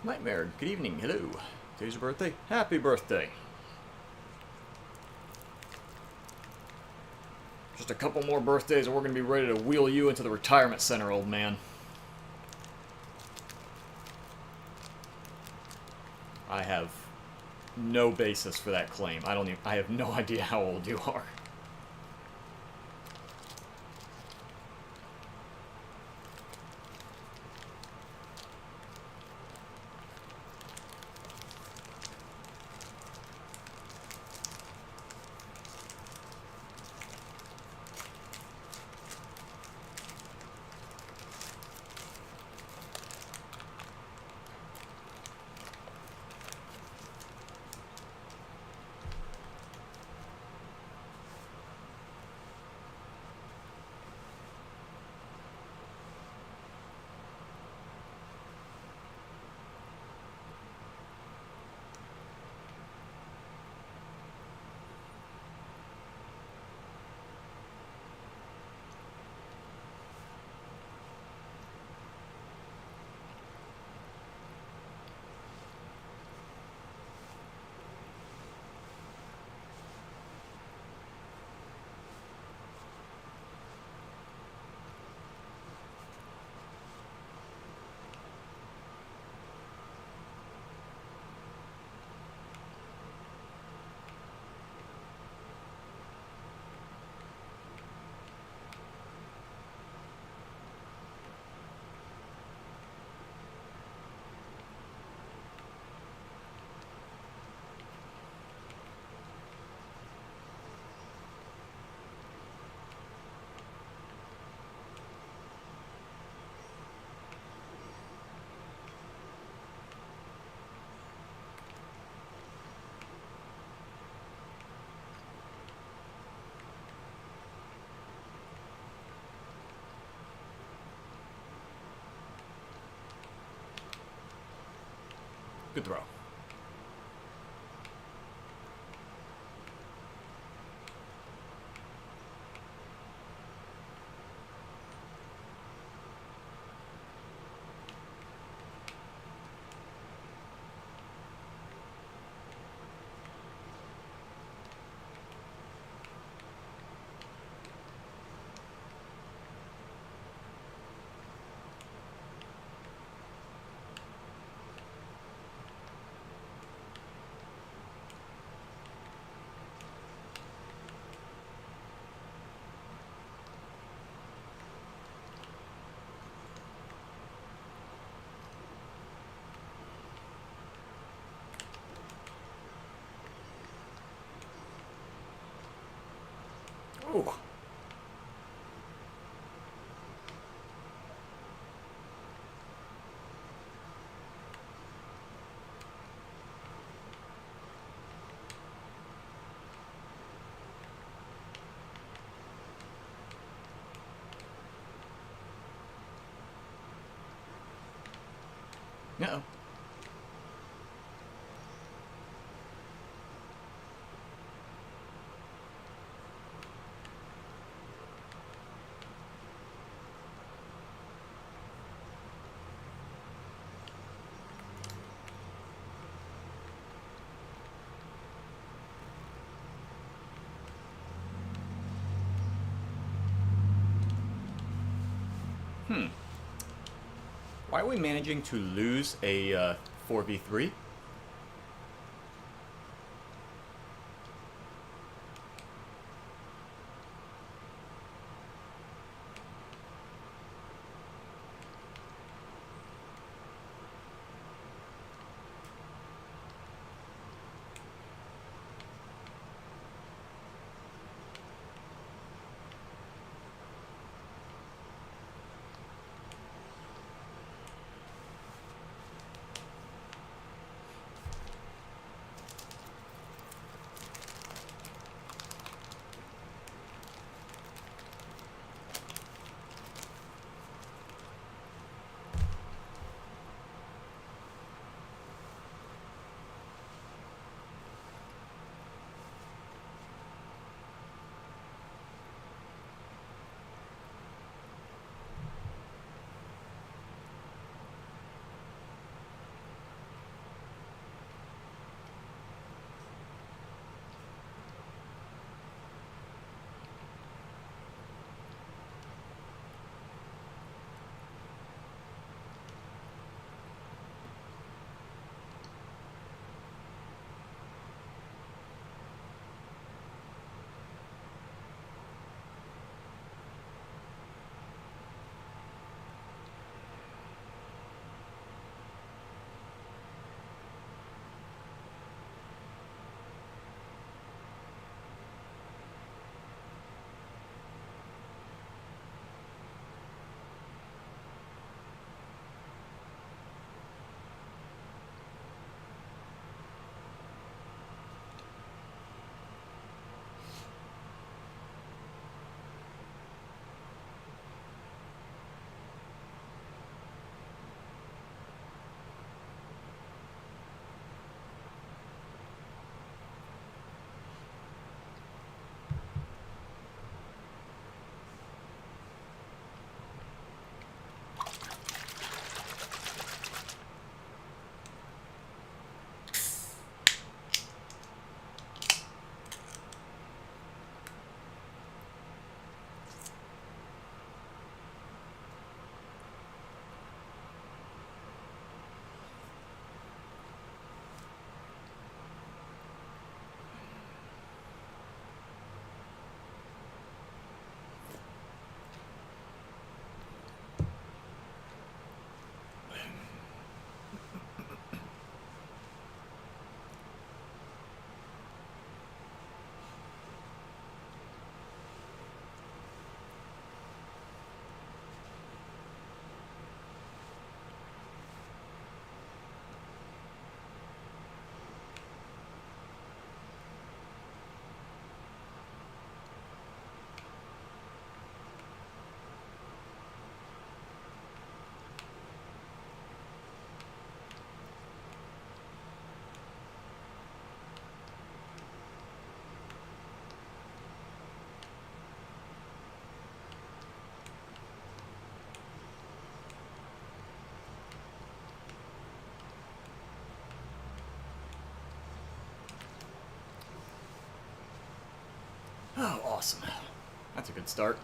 Nightmare, good evening, hello. Today's your birthday? Happy birthday. Just a couple more birthdays and we're going to be ready to wheel you into the retirement center, old man. I have no basis for that claim. I have no idea how old you are. Good throw. Ooh. Uh-oh. Why are we managing to lose a 4v3? Oh, awesome. That's a good start.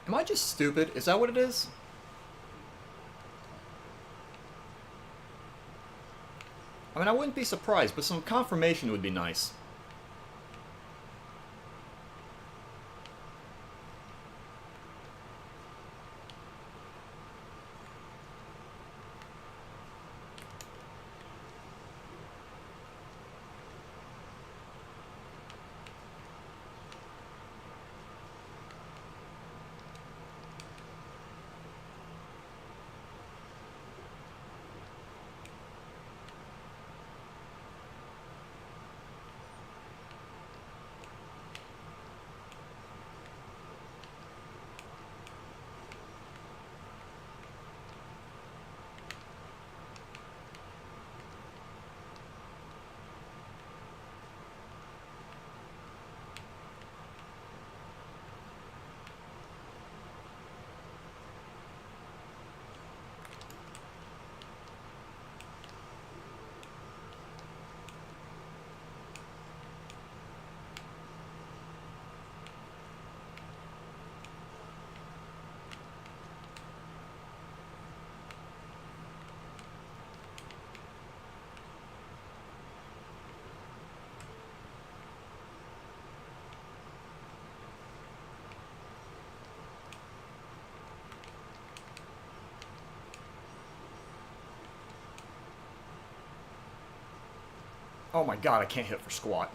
Am I just stupid? Is that what it is? I mean, I wouldn't be surprised, but some confirmation would be nice. Oh my god, I can't hit for squat.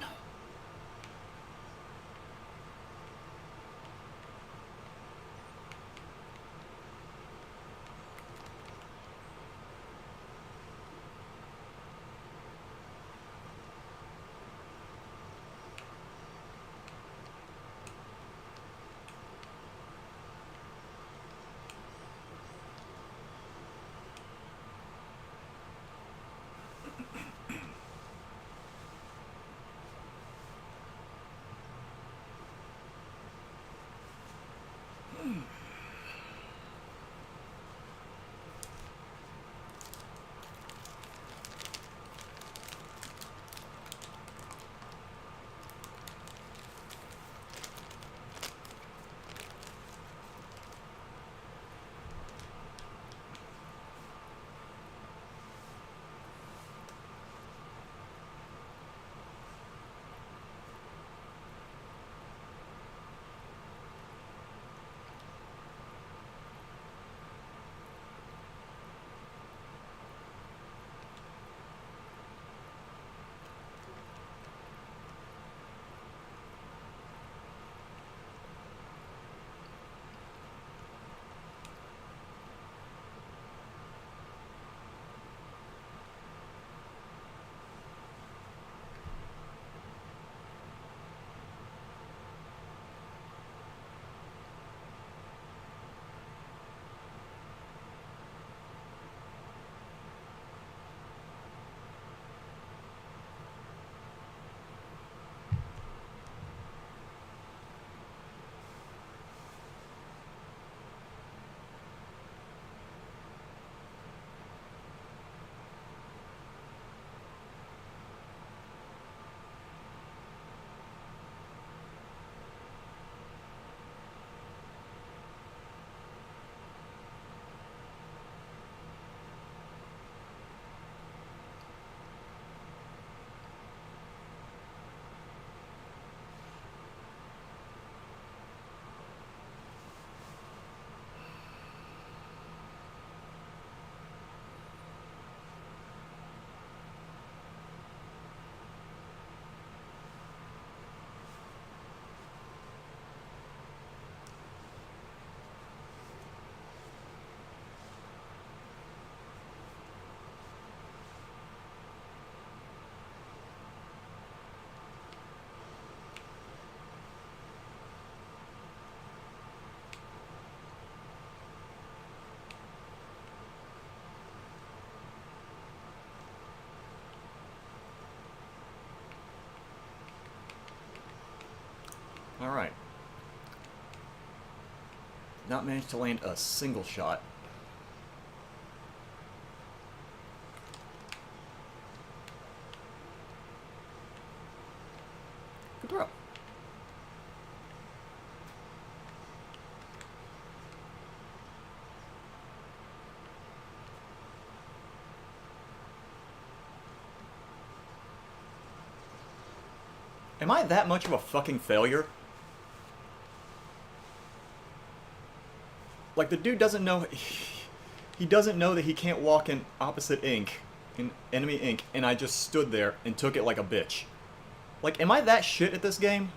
Alright. Not managed to land a single shot. Good throw. Am I that much of a fucking failure? Like, the dude doesn't know... He doesn't know that he can't walk in opposite ink, in enemy ink, and I just stood there and took it like a bitch. Like, am I that shit at this game?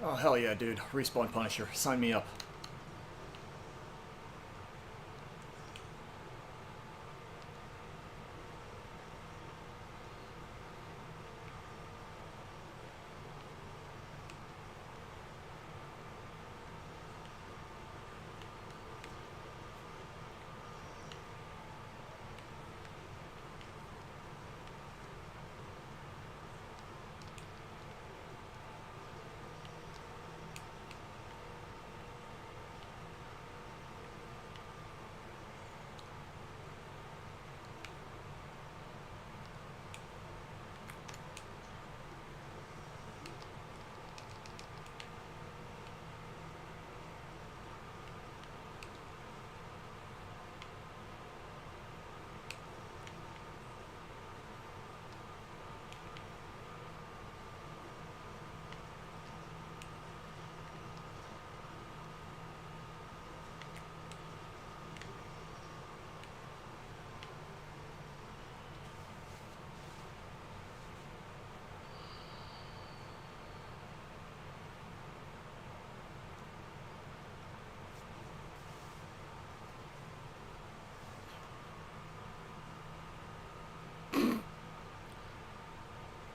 Oh, hell yeah, dude. Respawn Punisher. Sign me up.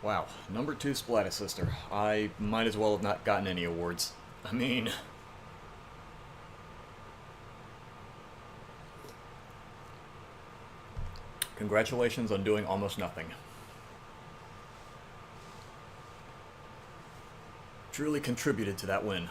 Wow, number 2 Splatest sister. I might as well have not gotten any awards. I mean... Congratulations on doing almost nothing. Truly contributed to that win.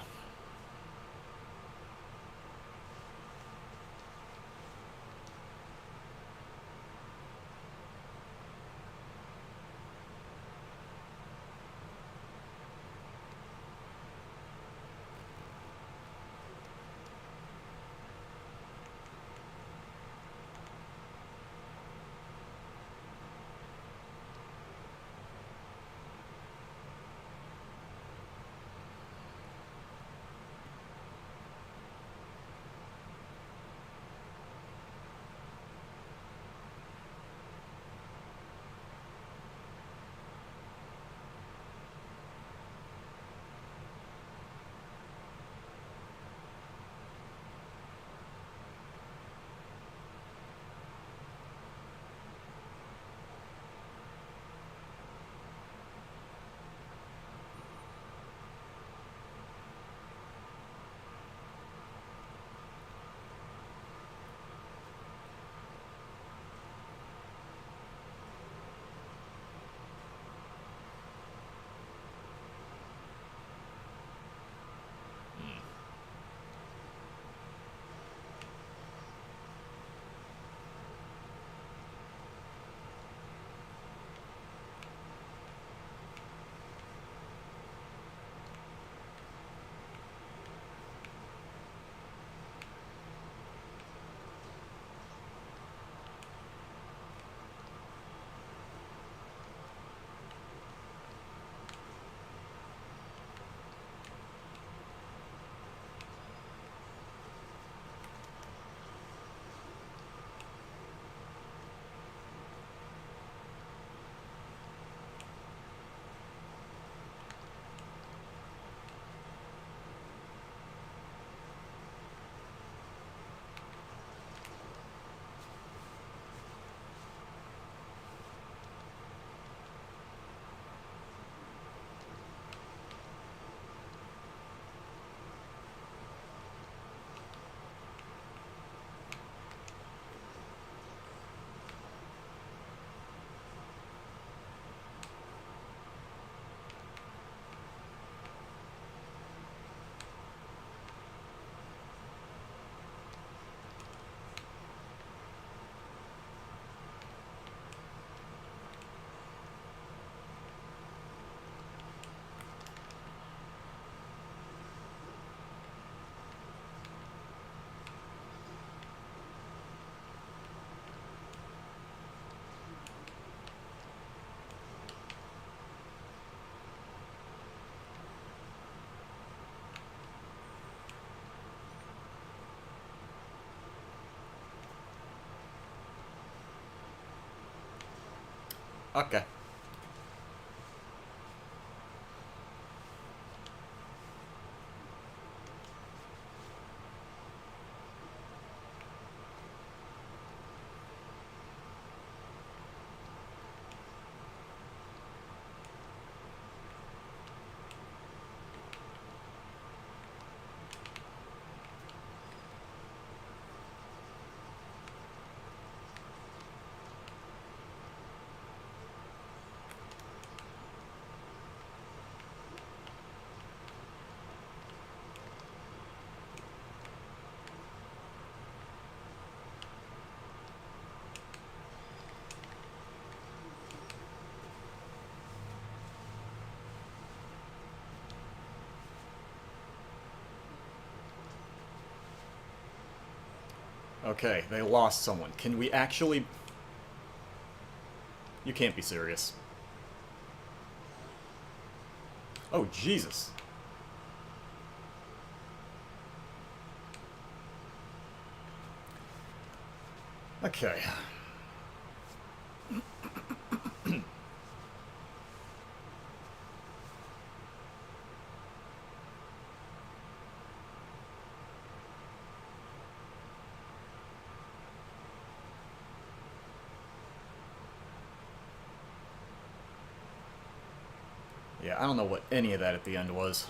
Okay. Okay, they lost someone. Can we actually... You can't be serious. Oh, Jesus. Okay. Yeah, I don't know what any of that at the end was.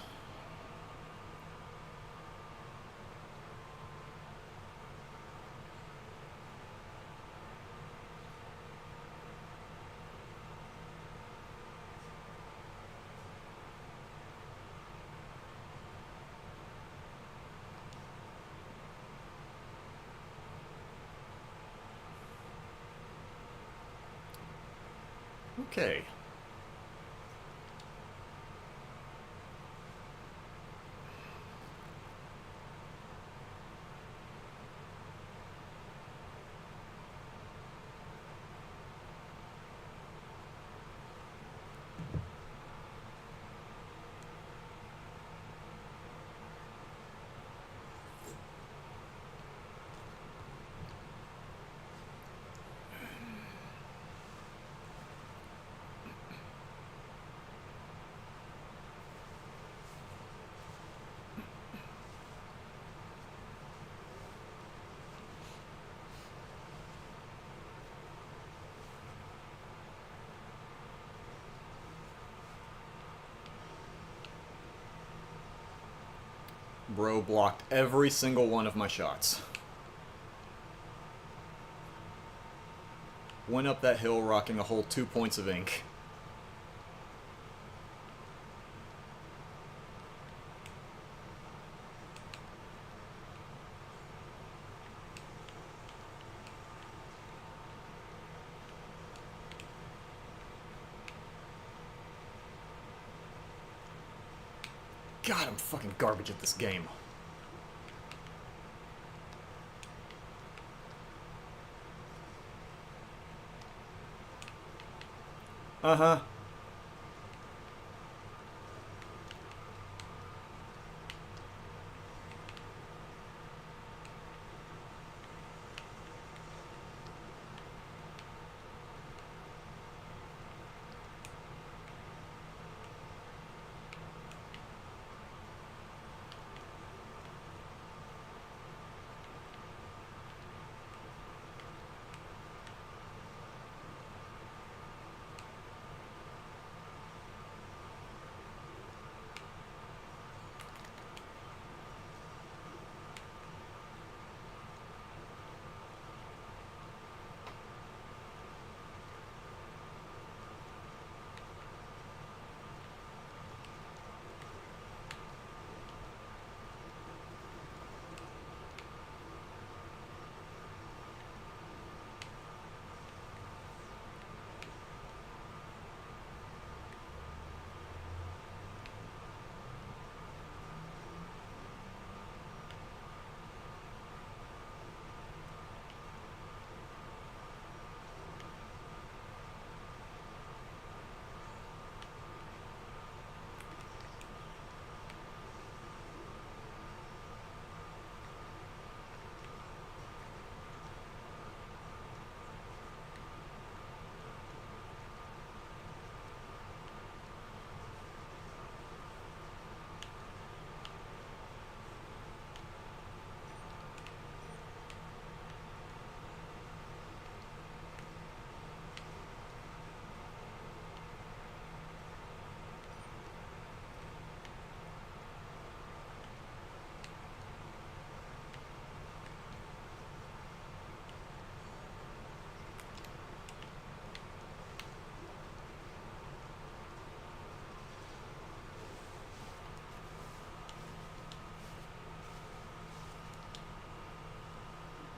Okay. Bro blocked every single one of my shots. Went up that hill rocking a whole 2 points of ink. God, I'm fucking garbage at this game. Uh-huh.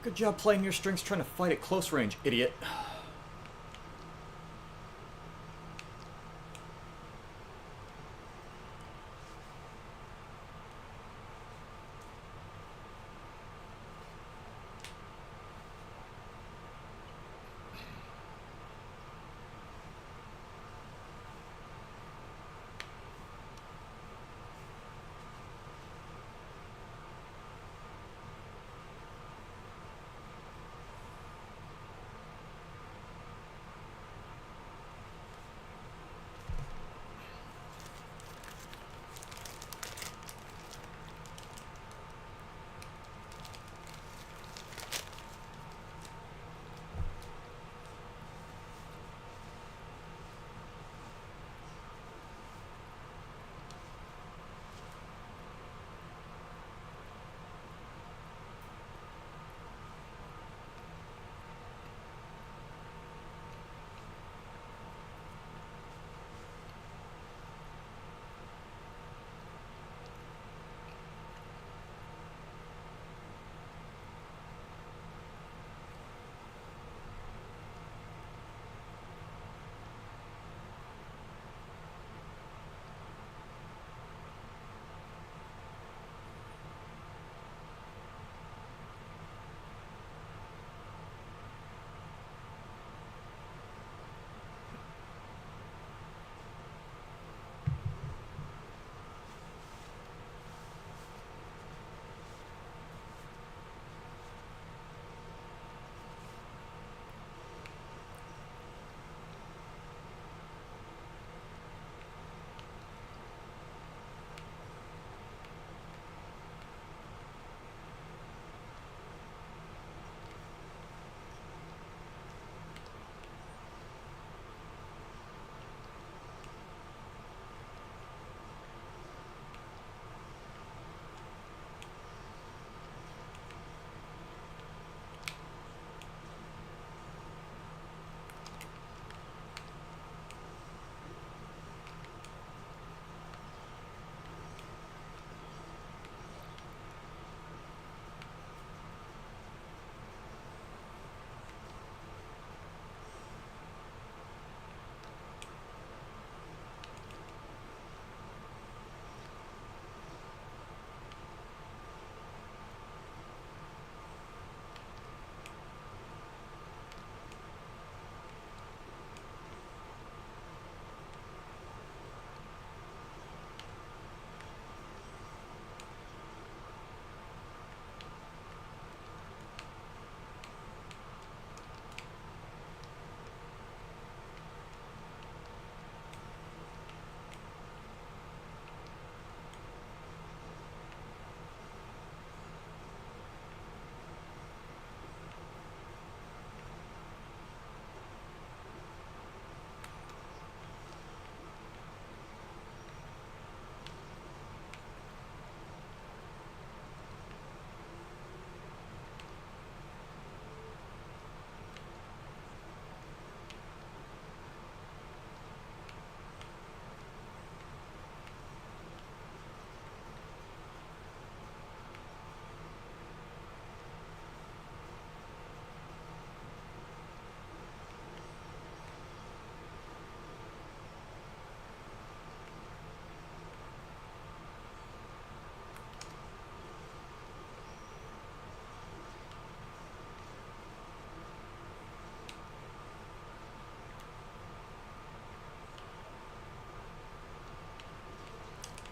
Good job playing your strings trying to fight at close range, idiot.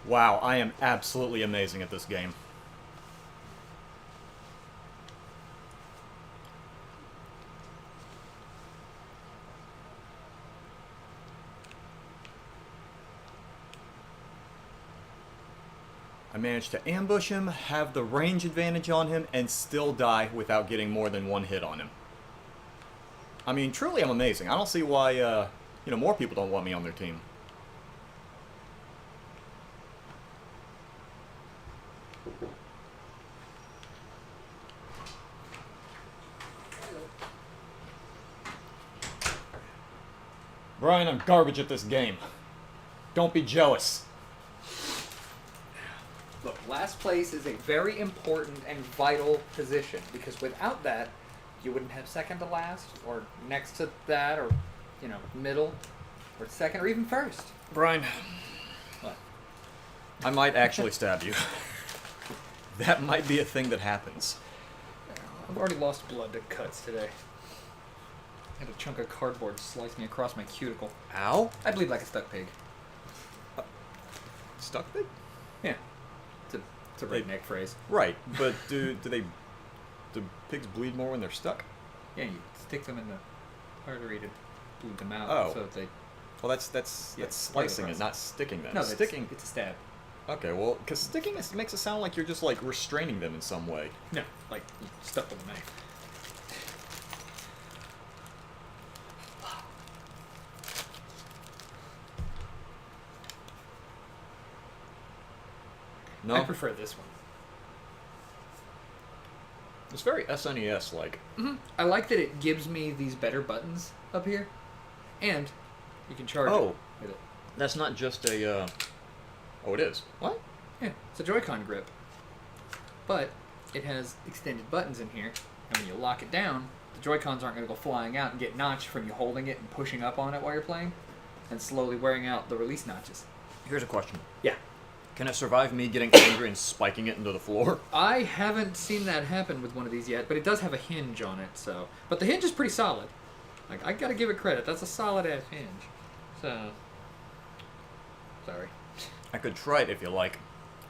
Wow, I am absolutely amazing at this game. I managed to ambush him, have the range advantage on him, and still die without getting more than one hit on him. I mean, truly I'm amazing. I don't see why, more people don't want me on their team. Brian, I'm garbage at this game. Don't be jealous. Look, last place is a very important and vital position, because without that, you wouldn't have second to last, or next to that, or, middle, or second, or even first. Brian, What? I might actually stab you. That might be a thing that happens. I've already lost blood to cuts today. I had a chunk of cardboard slice me across my cuticle. Ow? I bleed like a stuck pig. Stuck pig? Yeah. It's a redneck phrase. Right, but do pigs bleed more when they're stuck? Yeah, you stick them in the artery to bleed them out. Oh. So they... Well, that's slicing it, not sticking them. No, sticking. it's a stab. Okay, well, because sticking makes it sound like you're just like restraining them in some way. No, like you stuck with a knife. No, I prefer this one. it's very SNES like. Mm-hmm. I like that it gives me these better buttons up here, and you can charge it with it. That's not just a. Oh, it is. What? Yeah, it's a Joy-Con grip, but it has extended buttons in here, and when you lock it down, the Joy-Cons aren't going to go flying out and get notched from you holding it and pushing up on it while you're playing, and slowly wearing out the release notches. Here's a question. Yeah. Can it survive me getting angry and spiking it into the floor? I haven't seen that happen with one of these yet, but it does have a hinge on it, so... But the hinge is pretty solid. Like, I gotta give it credit. That's a solid-ass hinge. So... Sorry. I could try it if you like.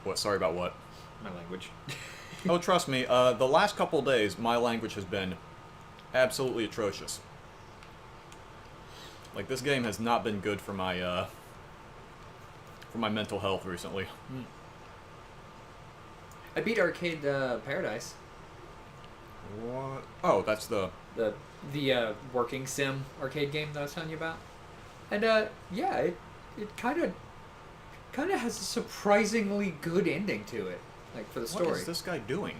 What? Sorry about what? My language. Oh, trust me, the last couple days, my language has been absolutely atrocious. Like, this game has not been good for my mental health recently. I beat Arcade Paradise. What? Oh, that's the... The working sim arcade game that I was telling you about. And, yeah, it kind of has a surprisingly good ending to it. Like, for the story. What is this guy doing?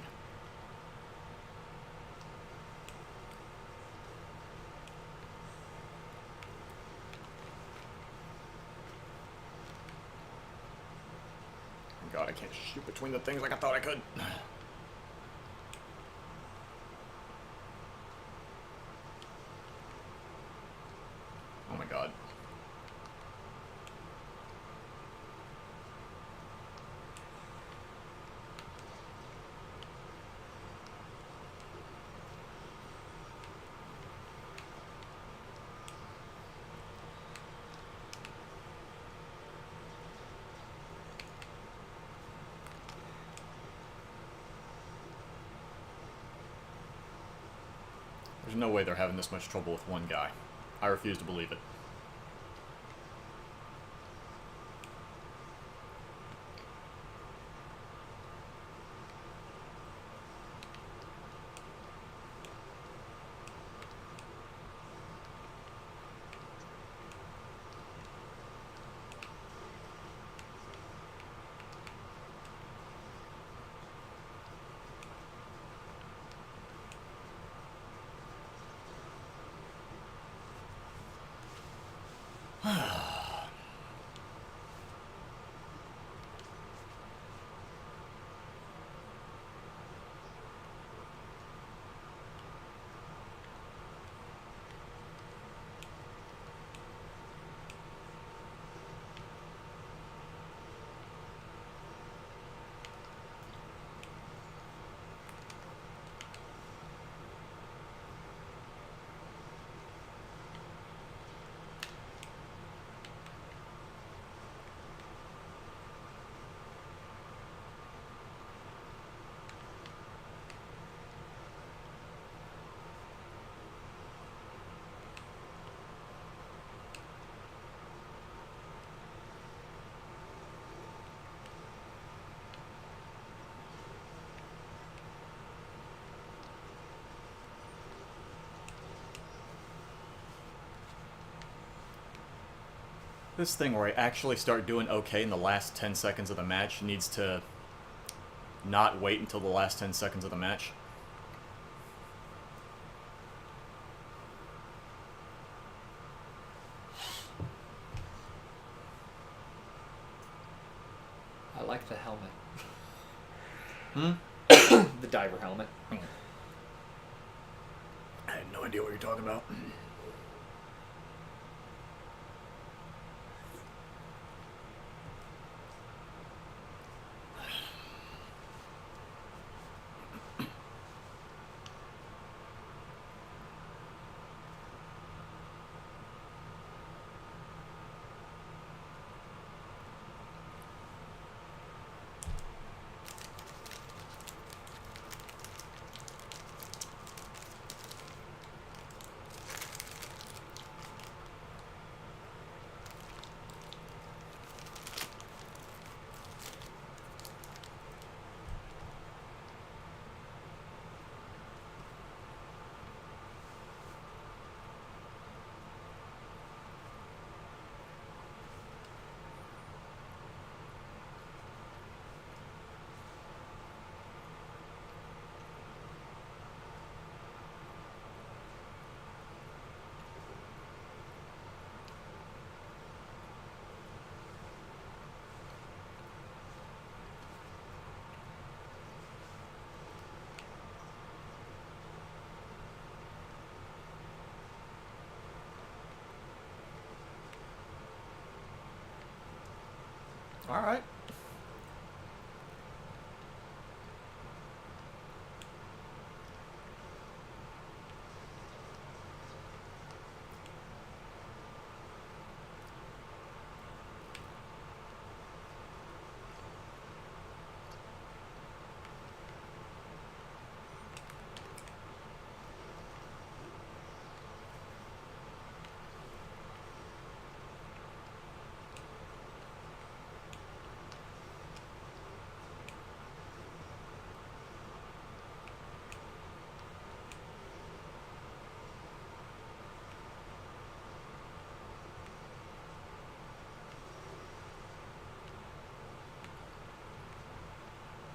Oh God, I can't shoot between the things like I thought I could. Oh my God. There's no way they're having this much trouble with one guy. I refuse to believe it. This thing where I actually start doing okay in the last 10 seconds of the match needs to not wait until the last 10 seconds of the match. I like the helmet. Hmm? The diver helmet. I had no idea what you're talking about. All right.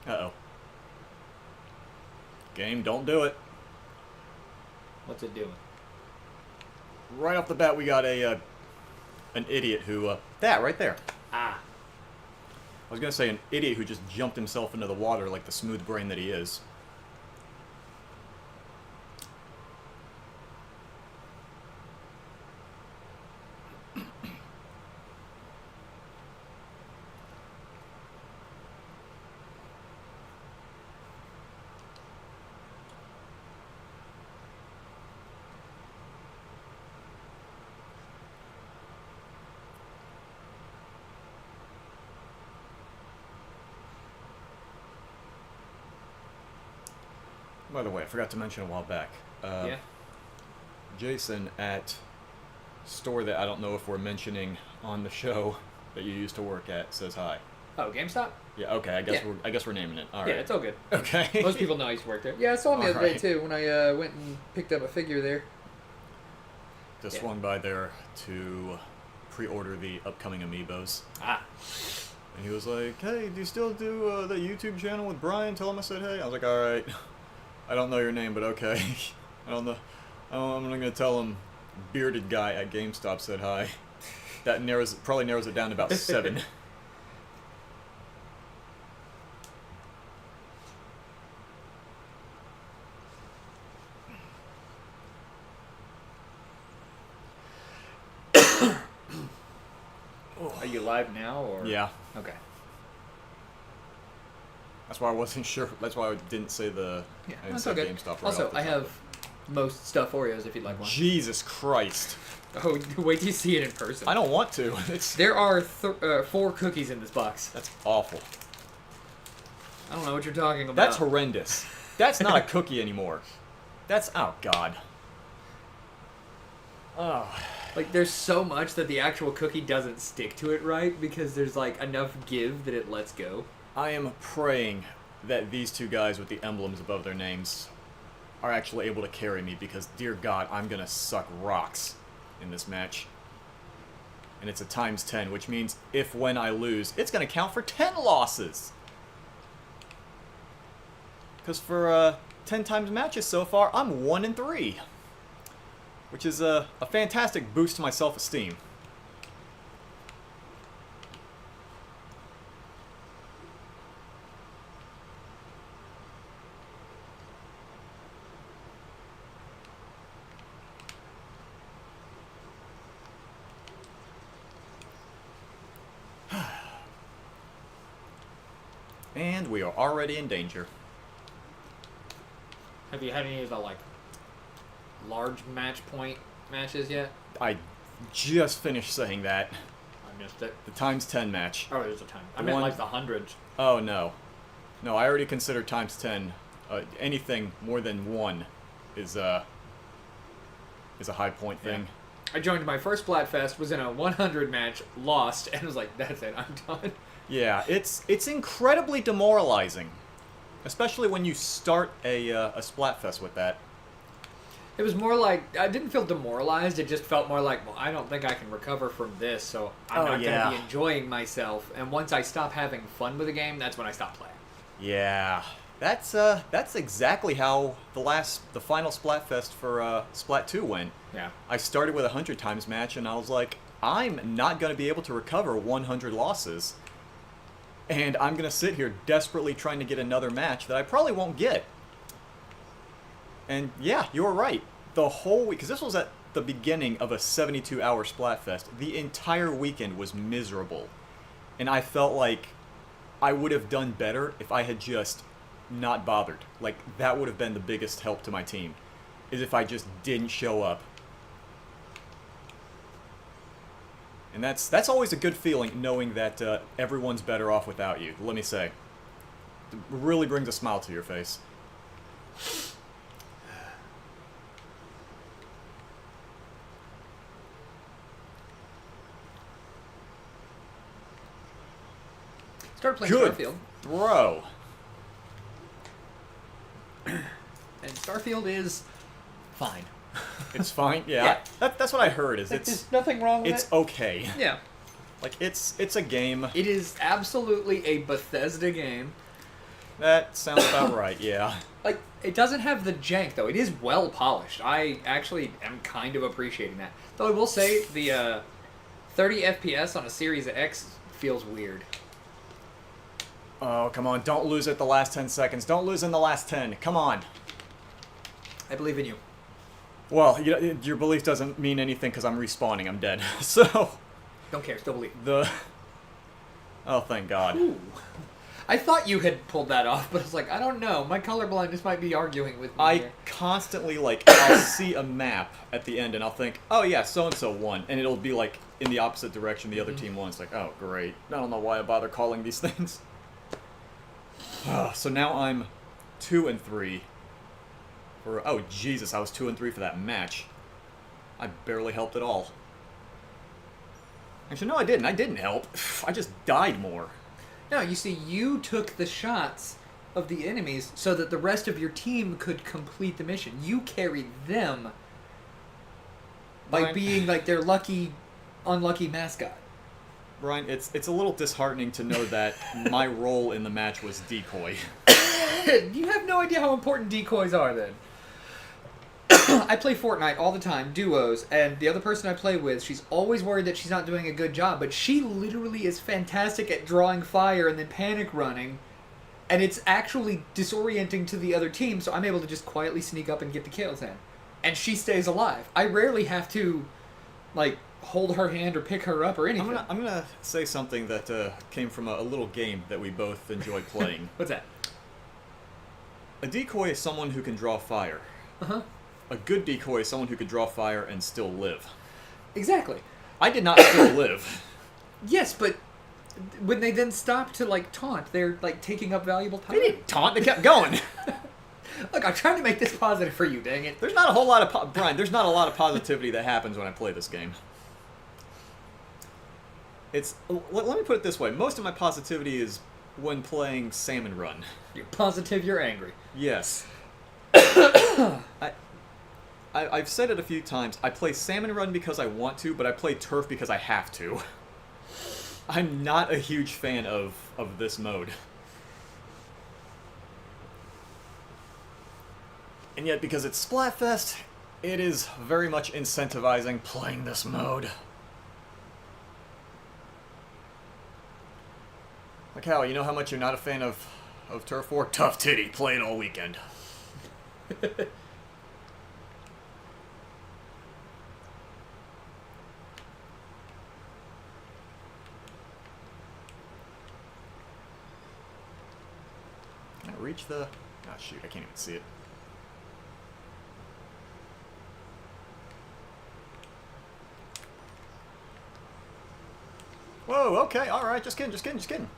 Uh-oh. Game, don't do it. What's it doing? Right off the bat, we got an idiot who, that right there. Ah. I was gonna say an idiot who just jumped himself into the water like the smooth brain that he is. By the way, I forgot to mention a while back. Yeah. Jason at store that I don't know if we're mentioning on the show that you used to work at says hi. Oh, GameStop? Yeah. Okay. I guess we're naming it. All right. Yeah, it's all good. Okay. Most people know I used to work there. Yeah, I saw him the other day Alright. too when I went and picked up a figure there. Just Yeah. swung by there to pre-order the upcoming amiibos. Ah. And he was like, "Hey, do you still do the YouTube channel with Brian?" Tell him I said, "Hey." I was like, "All right. I don't know your name, but okay. I don't know. I'm gonna tell him bearded guy at GameStop said hi." That probably narrows it down to about 7. Are you live now or? Yeah. Okay. That's why I wasn't sure. That's why I didn't say the. Yeah, I didn't that's say okay. GameStop right Also, off the I top. have most stuffed Oreos if you'd like one. Jesus Christ! Oh, wait till you see it in person. I don't want to. It's There are 4 cookies in this box. that's awful. I don't know what you're talking about. That's horrendous. That's not a cookie anymore. That's oh god. Oh. Like, there's so much that the actual cookie doesn't stick to it right because there's, like, enough give that it lets go. I am praying that these two guys with the emblems above their names are actually able to carry me because, dear God, I'm gonna suck rocks in this match. And it's a times 10, which means when I lose, it's going to count for 10 losses. Because for 10 times matches so far, I'm 1-3. Which is a fantastic boost to my self-esteem. And we are already in danger. Have you had any of the, like, large match point matches yet? I just finished saying that. I missed it. The times 10 match. Oh, there's a time. I meant like the hundreds. Oh, no. No, I already consider times 10. Anything more than 1 is a high point thing. Yeah. I joined my first Splatfest, was in a 100 match, lost, and was like, that's it, I'm done. Yeah, it's incredibly demoralizing. Especially when you start a Splatfest with that. It was more like, I didn't feel demoralized, it just felt more like, well, I don't think I can recover from this, so I'm not going to be enjoying myself. And once I stop having fun with the game, that's when I stop playing. Yeah, that's exactly how the final Splatfest for Splat 2 went. Yeah. I started with a 100 times match, and I was like, I'm not going to be able to recover 100 losses. And I'm going to sit here desperately trying to get another match that I probably won't get. And yeah, you were right. The whole week, because this was at the beginning of a 72-hour Splatfest, the entire weekend was miserable. And I felt like I would have done better if I had just not bothered. Like, that would have been the biggest help to my team, is if I just didn't show up. And that's always a good feeling, knowing that everyone's better off without you, let me say. It really brings a smile to your face. Start playing Good Starfield. Bro. And Starfield is fine. It's fine, yeah. That's what I heard. There's nothing wrong with it. It's okay. Yeah. Like, it's a game. It is absolutely a Bethesda game. That sounds about right, yeah. Like, it doesn't have the jank, though. It is well polished. I actually am kind of appreciating that. Though I will say, the 30 FPS on a Series X feels weird. Oh, come on. Don't lose it the last 10 seconds. Don't lose in the last 10. Come on. I believe in you. Well, your belief doesn't mean anything because I'm respawning. I'm dead. So... Don't care. Still believe. Oh, thank God. Ooh. I thought you had pulled that off, but I was like, I don't know. My colorblindness might be arguing with me here. Constantly, like, I'll see a map at the end, and I'll think, oh, yeah, so-and-so won. And it'll be, like, in the opposite direction the other team won. It's like, oh, great. I don't know why I bother calling these things. So now I'm 2-3. Oh, Jesus, I was 2-3 for that match. I barely helped at all. Actually, no, I didn't. I didn't help. I just died more. No, you see, you took the shots of the enemies so that the rest of your team could complete the mission. You carried them by being like their unlucky mascot. Brian, it's a little disheartening to know that my role in the match was decoy. You have no idea how important decoys are, then. I play Fortnite all the time, duos, and the other person I play with, she's always worried that she's not doing a good job, but she literally is fantastic at drawing fire and then panic running, and it's actually disorienting to the other team, so I'm able to just quietly sneak up and get the kills in. And she stays alive. I rarely have to, like, hold her hand or pick her up or anything. I'm gonna say something that came from a little game that we both enjoy playing. What's that? A decoy is someone who can draw fire. Uh-huh. A good decoy is someone who could draw fire and still live. Exactly. I did not still live. Yes, but when they then stop to, like, taunt, they're, like, taking up valuable time. They didn't taunt, they kept going. Look, I'm trying to make this positive for you, dang it. There's not a whole lot of... Brian, there's not a lot of positivity that happens when I play this game. Let me put it this way. Most of my positivity is when playing Salmon Run. You're positive, you're angry. Yes. I've said it a few times. I play Salmon Run because I want to, but I play Turf because I have to. I'm not a huge fan of this mode. And yet, because it's Splatfest, it is very much incentivizing playing this mode. Like how, you know how much you're not a fan of Turf War? Tough titty, play it all weekend. Can I reach the... Oh shoot, I can't even see it. Whoa, okay, alright, just kidding, just kidding, just kidding.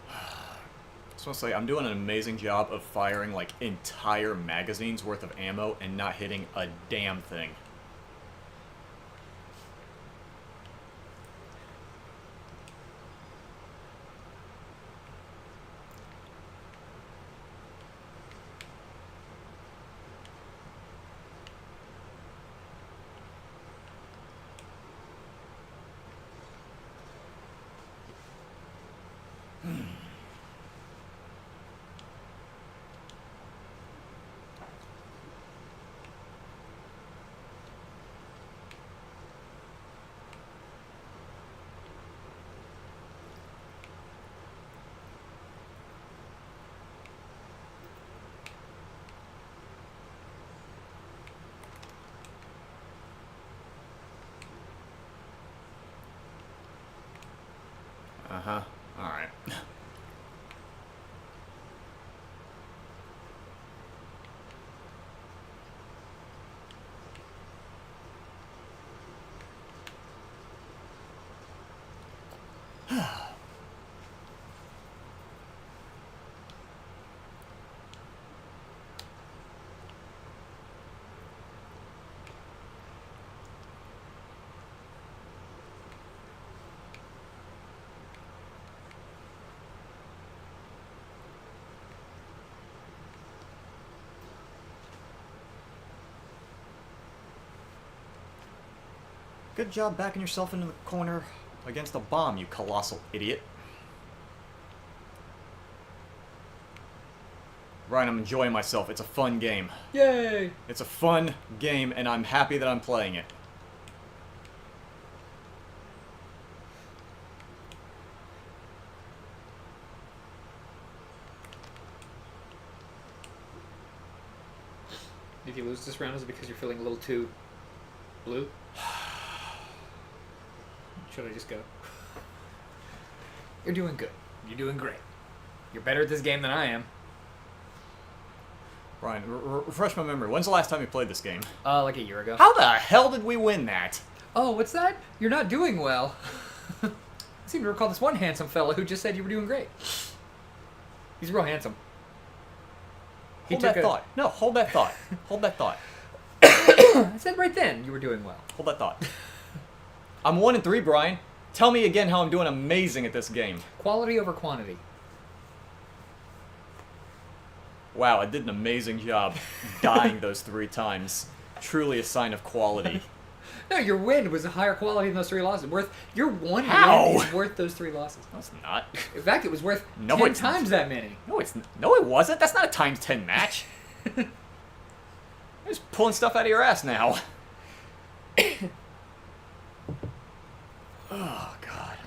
I just want to say, I'm doing an amazing job of firing, like, entire magazines worth of ammo and not hitting a damn thing. Uh-huh. Alright. Good job backing yourself into the corner against a bomb, you colossal idiot. Ryan, I'm enjoying myself. It's a fun game. Yay! It's a fun game, and I'm happy that I'm playing it. If you lose this round, is it because you're feeling a little too blue? Should I just go? You're doing good. You're doing great. You're better at this game than I am. Ryan, refresh my memory. When's the last time you played this game? Like a year ago. How the hell did we win that? Oh, what's that? You're not doing well. I seem to recall this one handsome fella who just said you were doing great. He's real handsome. Hold that thought. No, hold that thought. Hold that thought. I said right then you were doing well. Hold that thought. I'm 1-3, Brian. Tell me again how I'm doing amazing at this game. Quality over quantity. Wow, I did an amazing job dying those 3 times. Truly a sign of quality. No, your win was a higher quality than those 3 losses. Your one How? win is worth those 3 losses. No, it's not. In fact, it was worth No, 10 it's times that many. No, it wasn't. That's not a times 10 match. You're just pulling stuff out of your ass now. Oh, God.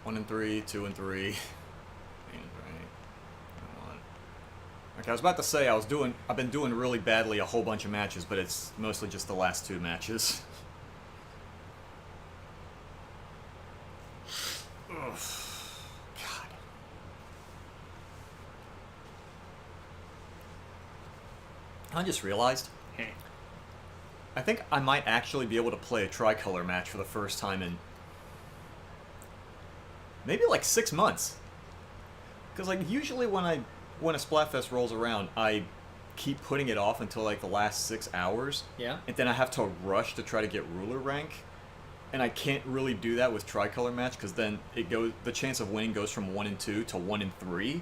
One and 3, 2 and 3. 8 and 3. 1. Okay, I was about to say I've been doing really badly a whole bunch of matches, but it's mostly just the last 2 matches. Ugh. God. I just realized I think I might actually be able to play a tricolor match for the first time in maybe like 6 months. Because like usually when a Splatfest rolls around, I keep putting it off until like the last 6 hours. Yeah. And then I have to rush to try to get ruler rank. And I can't really do that with tricolor match because then the chance of winning goes from 1 and 2 to 1 and 3.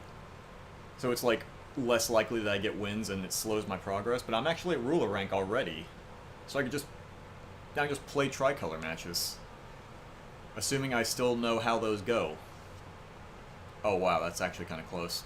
So it's like less likely that I get wins and it slows my progress. But I'm actually at ruler rank already. So I could just play tricolor matches. Assuming I still know how those go. Oh wow, that's actually kind of close.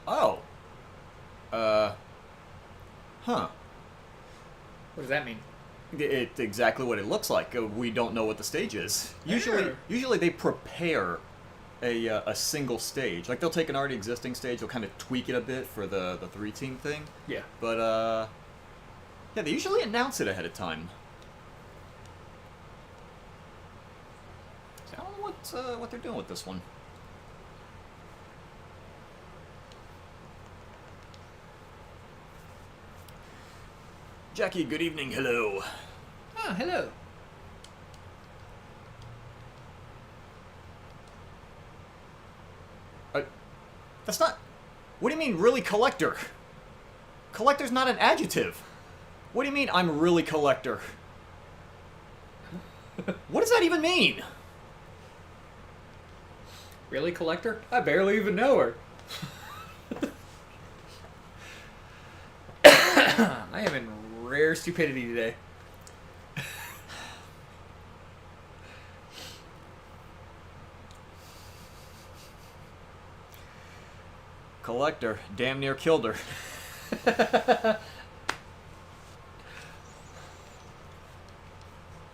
Oh. Huh. What does that mean? It's exactly what it looks like. We don't know what the stage is. Usually they prepare a single stage. Like they'll take an already existing stage, they'll kind of tweak it a bit for the 3-team thing. Yeah. But yeah, they usually announce it ahead of time. So I don't know what they're doing with this one. Jackie, good evening, hello. Ah, hello. That's not... What do you mean, really collector? Collector's not an adjective. What do you mean, I'm really collector? What does that even mean? Really, collector? I barely even know her. I am in rare stupidity today. Collector, damn near killed her.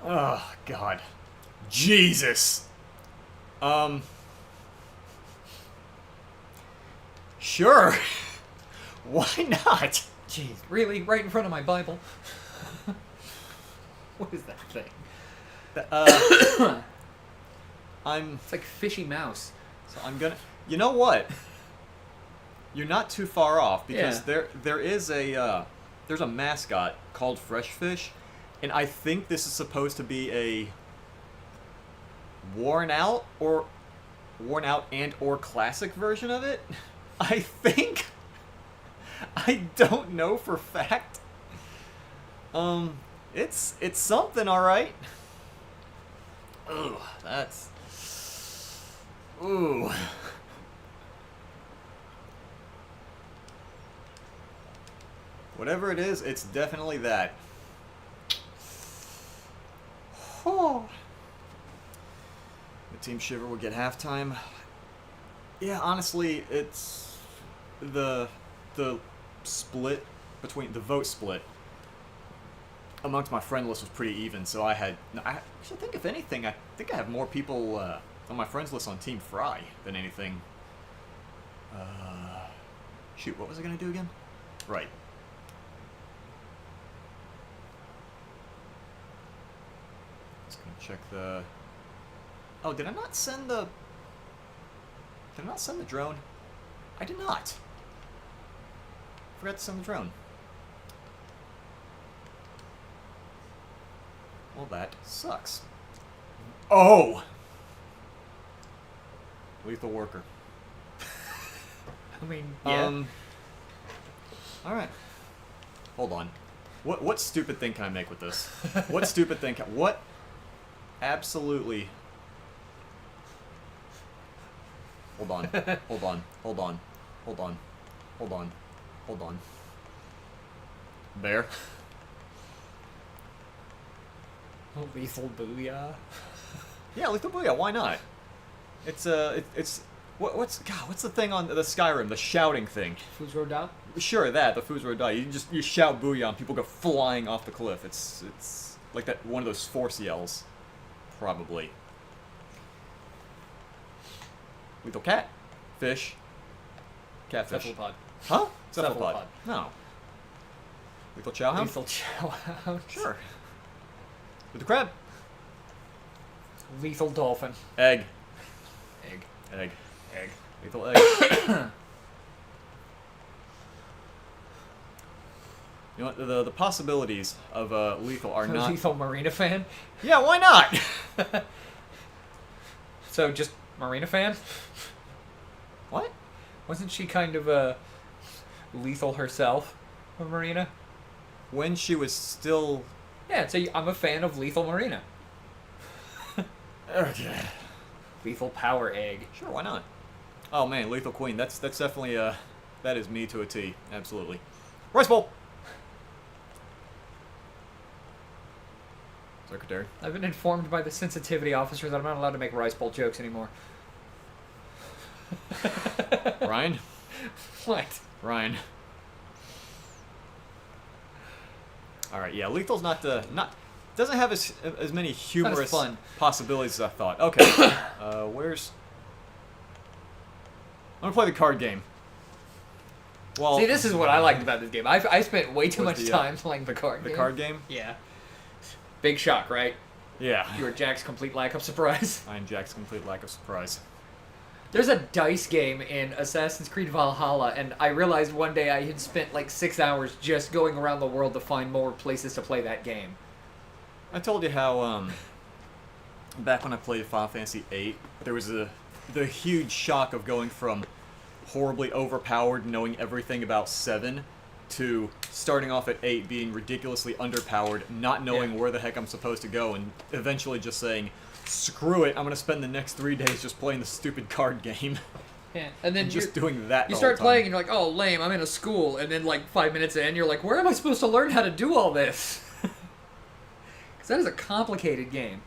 Oh, God. Jesus. Sure. Why not? Jeez, really? Right in front of my Bible? What is that thing? It's like fishy mouse. So I'm gonna... You know what? You're not too far off, because there is a... there's a mascot called Fresh Fish, and I think this is supposed to be a worn out and or classic version of it. I think... I don't know for fact. It's something, alright. Ooh, that's... Ooh. Whatever it is, it's definitely that. Oh. The Team Shiver will get halftime. Yeah, honestly, it's the split between the vote split amongst my friend list was pretty even, so I should think, if anything, I think I have more people on my friends list on Team Frye than anything. Shoot, what was I gonna do again? Right. Just gonna check the... Oh, did I not send the drone? I did not. Forgot to send the drone. Well, that sucks. Oh! Lethal worker. I mean, yeah. Alright. Hold on. What stupid thing can I make with this? What stupid thing can... What? Absolutely... Hold on. Hold on. Hold on. Hold on. Hold on. Hold on. Bear. Oh, lethal booyah. Yeah, lethal booyah. Why not? It's what's the thing on the Skyrim? The shouting thing. Fuzro Dao? Sure, that the Fuzro Dao. You shout booyah and people go flying off the cliff. It's like that one of those force yells, probably. Lethal cat, fish. Catfish. Cephalopod. Huh? Cephalopod. No. Lethal Chowhound? Lethal Chowhound. Sure. With the crab. Lethal dolphin. Egg. Egg. Egg. Egg. Lethal egg. You know what? The possibilities of lethal are not. Lethal Marina fan. Yeah, why not? So just Marina fan. What? Wasn't she kind of lethal herself, Marina? When she was still. Yeah, so I'm a fan of Lethal Marina. Okay. Lethal Power Egg. Sure, why not? Oh man, Lethal Queen. That's definitely that is me to a T. Absolutely. Rice bowl. Secretary. I've been informed by the sensitivity officer that I'm not allowed to make rice bowl jokes anymore. Ryan? What? Ryan. Alright, yeah, Lethal's not doesn't have as many humorous fun possibilities as I thought. Okay. Where's I'm gonna play the card game. Well, see, this is what I liked about this game. I spent way too much the, time playing the card game. The card game? Yeah. Big shock, right? Yeah. You were Jack's complete lack of surprise. I am Jack's complete lack of surprise. There's a dice game in Assassin's Creed Valhalla, and I realized one day I had spent like 6 hours just going around the world to find more places to play that game. I told you how back when I played Final Fantasy VIII, there was the huge shock of going from horribly overpowered, knowing everything about 7, to starting off at 8, being ridiculously underpowered, not knowing where the heck I'm supposed to go, and eventually just saying, screw it, I'm going to spend the next 3 days just playing the stupid card game. Yeah, and then just doing that you the start whole time. playing and you're like, oh, lame, I'm in a school, and then like 5 minutes in, you're like, where am I supposed to learn how to do all this? Because that is a complicated game,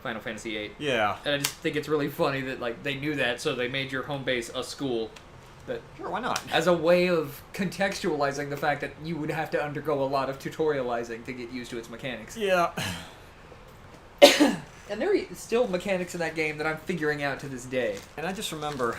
Final Fantasy VIII. Yeah. And I just think it's really funny that like they knew that, so they made your home base a school. That, sure, why not? as a way of contextualizing the fact that you would have to undergo a lot of tutorializing to get used to its mechanics. Yeah. And there are still mechanics in that game that I'm figuring out to this day. And I just remember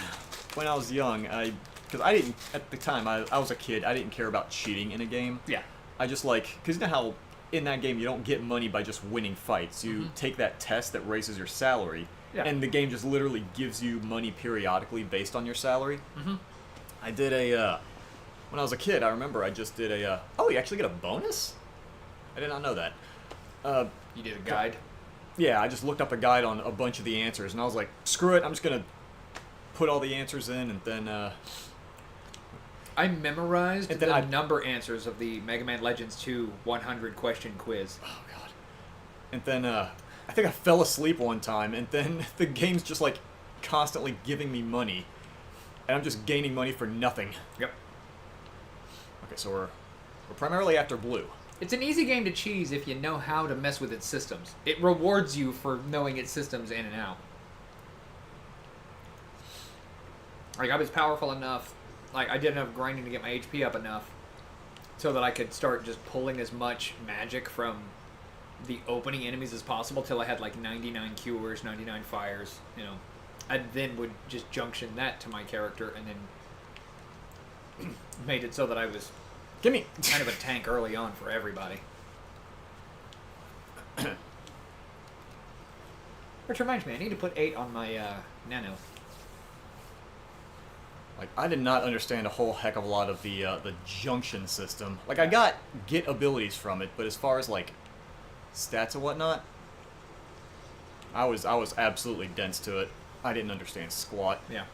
when I was young, because I didn't, at the time, I was a kid, I didn't care about cheating in a game. Yeah. I just because you know how in that game you don't get money by just winning fights. You take that test that raises your salary, and the game just literally gives you money periodically based on your salary. Mm-hmm. I did when I was a kid, I remember I just did oh, you actually get a bonus? I did not know that. You did a guide? Yeah, I just looked up a guide on a bunch of the answers, and I was like, screw it, I'm just going to put all the answers in, and then... I memorized and the number answers of the Mega Man Legends 2 100 question quiz. Oh, God. And then, I think I fell asleep one time, and then the game's just, like, constantly giving me money, and I'm just gaining money for nothing. Yep. Okay, so we're primarily after blue. It's an easy game to cheese if you know how to mess with its systems. It rewards you for knowing its systems in and out. Like, I was powerful enough, like, I did enough grinding to get my HP up enough so that I could start just pulling as much magic from the opening enemies as possible till I had, like, 99 cures, 99 fires, you know. I then would just junction that to my character and then made it so that I was... Gimme! kind of a tank early on for everybody. Which reminds me, I need to put 8 on my Nano. Like, I did not understand a whole heck of a lot of the junction system. Like, I got get abilities from it, but as far as, like, stats and whatnot, I was absolutely dense to it. I didn't understand squat. Yeah.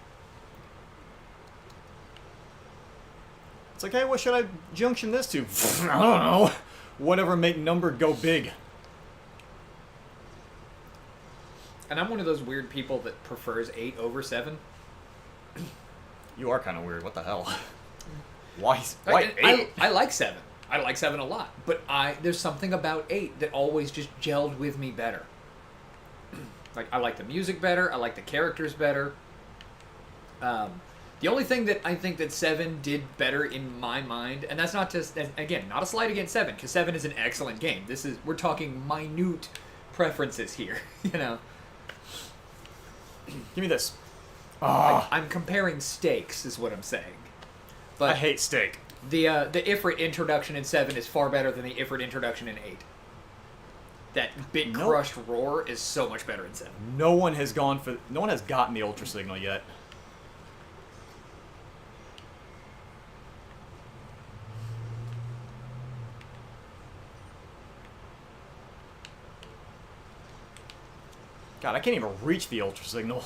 It's like, hey, what should I junction this to? I don't know. Whatever make number go big. And I'm one of those weird people that prefers 8 over 7. You are kind of weird. What the hell? Why 8? I like 7. I like 7 a lot. But there's something about 8 that always just gelled with me better. Like, I like the music better. I like the characters better. The only thing that I think that 7 did better in my mind, and that's not just, again, not a slight against 7, because 7 is an excellent game. We're talking minute preferences here, you know. Give me this. Like, I'm comparing stakes, is what I'm saying. But I hate steak. the Ifrit introduction in 7 is far better than the Ifrit introduction in 8. That big Nope. crushed roar is so much better in 7. No one has gotten the Ultra Signal yet. God, I can't even reach the Ultra Signal.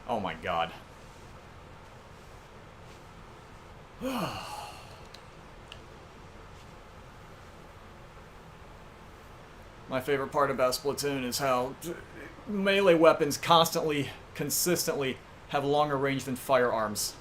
Oh my god. My favorite part about Splatoon is how melee weapons consistently have longer range than firearms.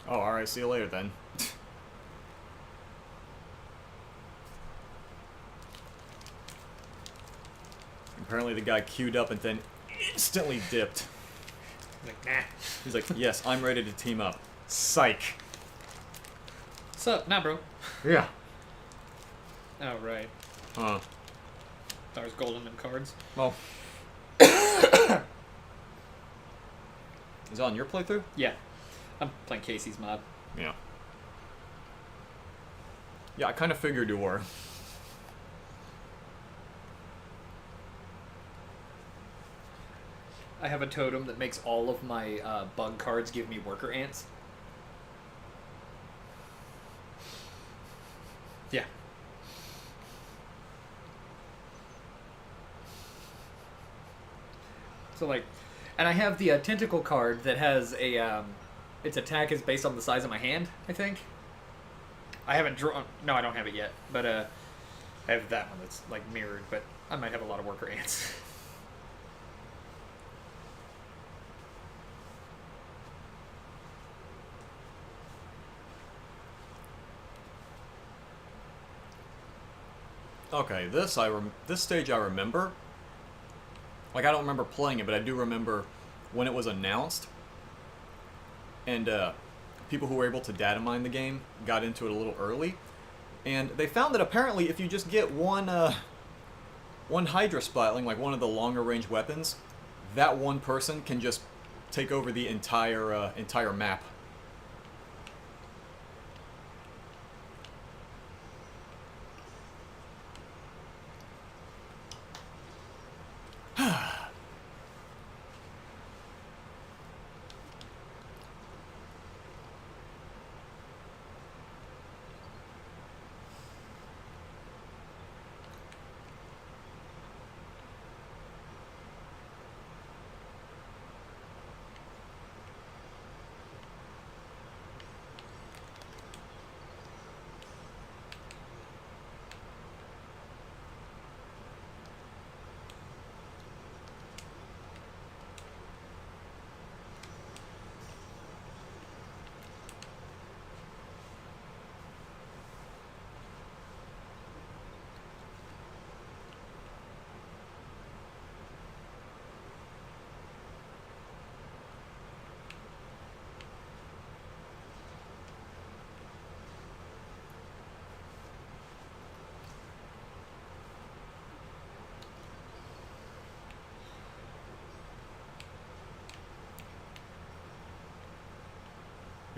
Oh, alright, see you later then. Apparently the guy queued up and then instantly dipped. Like, nah. He's like, yes, I'm ready to team up. Psych. What's up? Nah, bro. Yeah. Oh, right. Huh. There's gold in them cards. Well. Is it on your playthrough? Yeah. I'm playing Casey's mod. Yeah. Yeah, I kind of figured you were. I have a totem that makes all of my bug cards give me worker ants. Yeah. So, like, and I have the tentacle card that has a, its attack is based on the size of my hand, I think. I haven't drawn, no, I don't have it yet, but I have that one that's, like, mirrored, but I might have a lot of worker ants. Okay, this stage I remember. Like, I don't remember playing it, but I do remember when it was announced. And people who were able to data mine the game got into it a little early. And they found that apparently if you just get one Hydra Splatling, like one of the longer range weapons, that one person can just take over the entire map.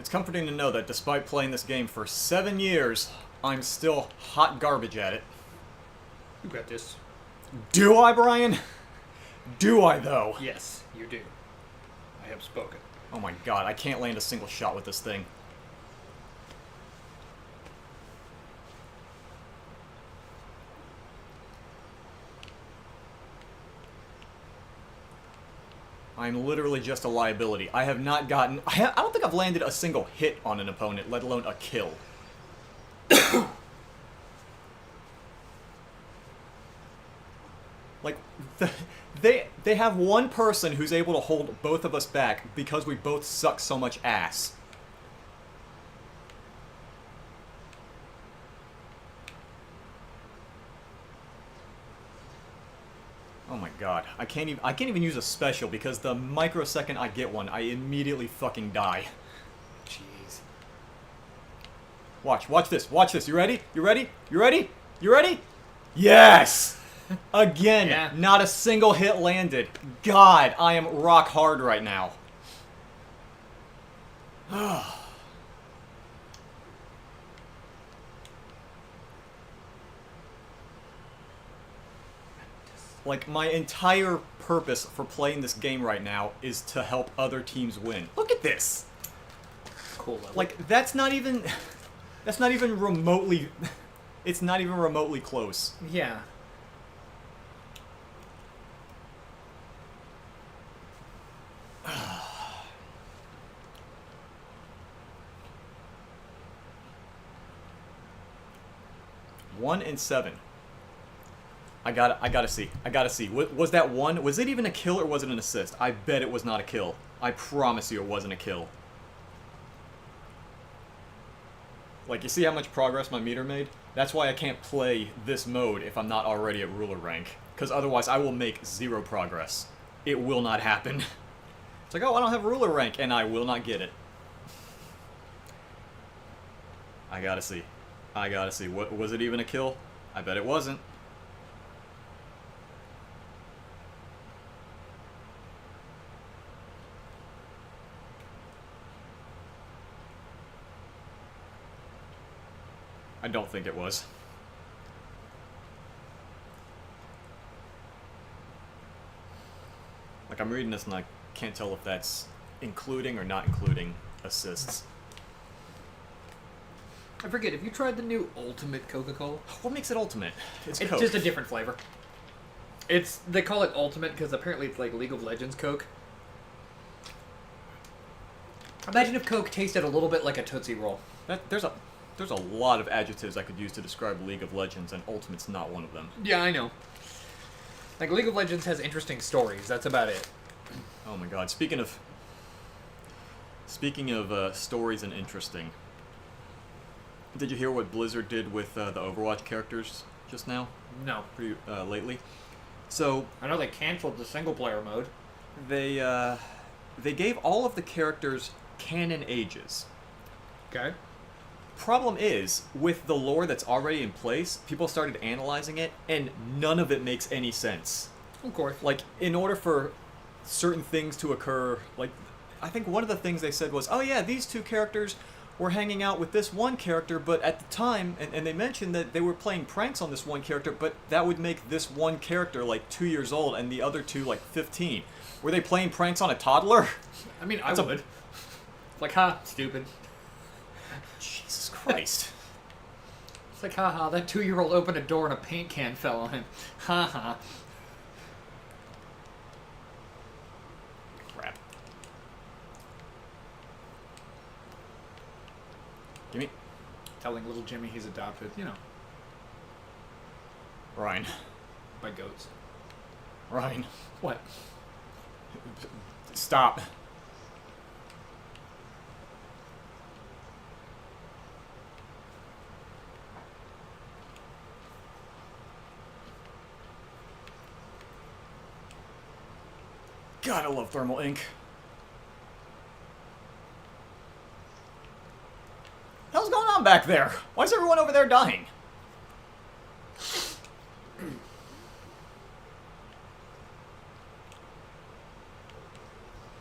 It's comforting to know that despite playing this game for 7 years, I'm still hot garbage at it. You got this. Do I, Brian? Do I, though? Yes, you do. I have spoken. Oh my god, I can't land a single shot with this thing. I'm literally just a liability. I have not gotten... I don't think I've landed a single hit on an opponent, let alone a kill. Like, they have one person who's able to hold both of us back because we both suck so much ass. Oh my god, I can't even use a special because the microsecond I get one, I immediately fucking die. Jeez. Watch this, you ready? You ready? You ready? You ready? Yes! Again, Yeah. Not a single hit landed. God, I am rock hard right now. Like, my entire purpose for playing this game right now is to help other teams win. Look at this! Cool level. Like, that's not even remotely... It's not even remotely close. Yeah. One and 7. I gotta see. Was that one? Was it even a kill or was it an assist? I bet it was not a kill. I promise you it wasn't a kill. Like, you see how much progress my meter made? That's why I can't play this mode if I'm not already at ruler rank. Because otherwise I will make 0 progress. It will not happen. It's like, oh, I don't have ruler rank, and I will not get it. I gotta see. What, was it even a kill? I bet it wasn't. I don't think it was. Like, I'm reading this and I can't tell if that's including or not including assists. I forget, have you tried the new Ultimate Coca-Cola? What makes it ultimate? It's Coke. just a different flavor. They call it Ultimate because apparently it's like League of Legends Coke. Imagine if Coke tasted a little bit like a Tootsie Roll. There's a lot of adjectives I could use to describe League of Legends, and Ultimate's not one of them. Yeah, I know. Like, League of Legends has interesting stories. That's about it. Oh my god. Speaking of stories and interesting, did you hear what Blizzard did with the Overwatch characters just now? No. Pretty lately. So I know they canceled the single-player mode. they gave all of the characters canon ages. Okay. Problem is, with the lore that's already in place, people started analyzing it, and none of it makes any sense. Of course. Like, in order for certain things to occur, like, I think one of the things they said was, oh yeah, these two characters were hanging out with this one character, but at the time, and they mentioned that they were playing pranks on this one character, but that would make this one character, like, 2 years old, and the other two, like, 15. Were they playing pranks on a toddler? I mean, I would. Like, ha, stupid. Jesus Christ. It's like, haha, that 2-year-old opened a door and a paint can fell on him. Haha. Crap. Gimme. Telling little Jimmy he's adopted, you know, Ryan. by goats. Ryan. What? Stop. God, I love thermal ink. Hell's going on back there? Why is everyone over there dying?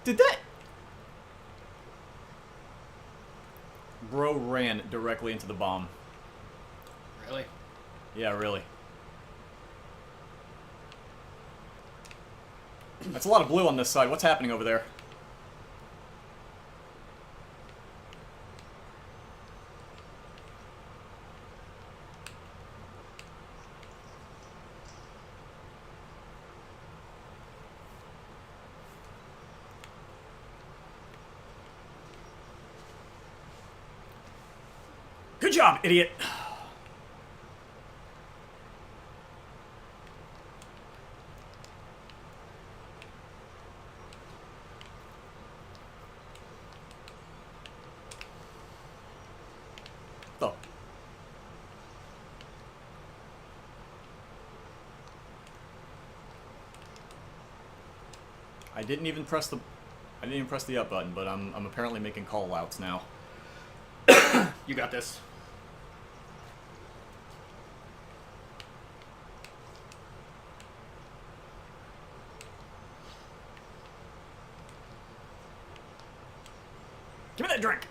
Did that... bro ran directly into the bomb. Really? Yeah, really. That's a lot of blue on this side. What's happening over there? Good job, idiot! Oh. I didn't even press the up button, but I'm apparently making call outs now. You got this. Give me that drink!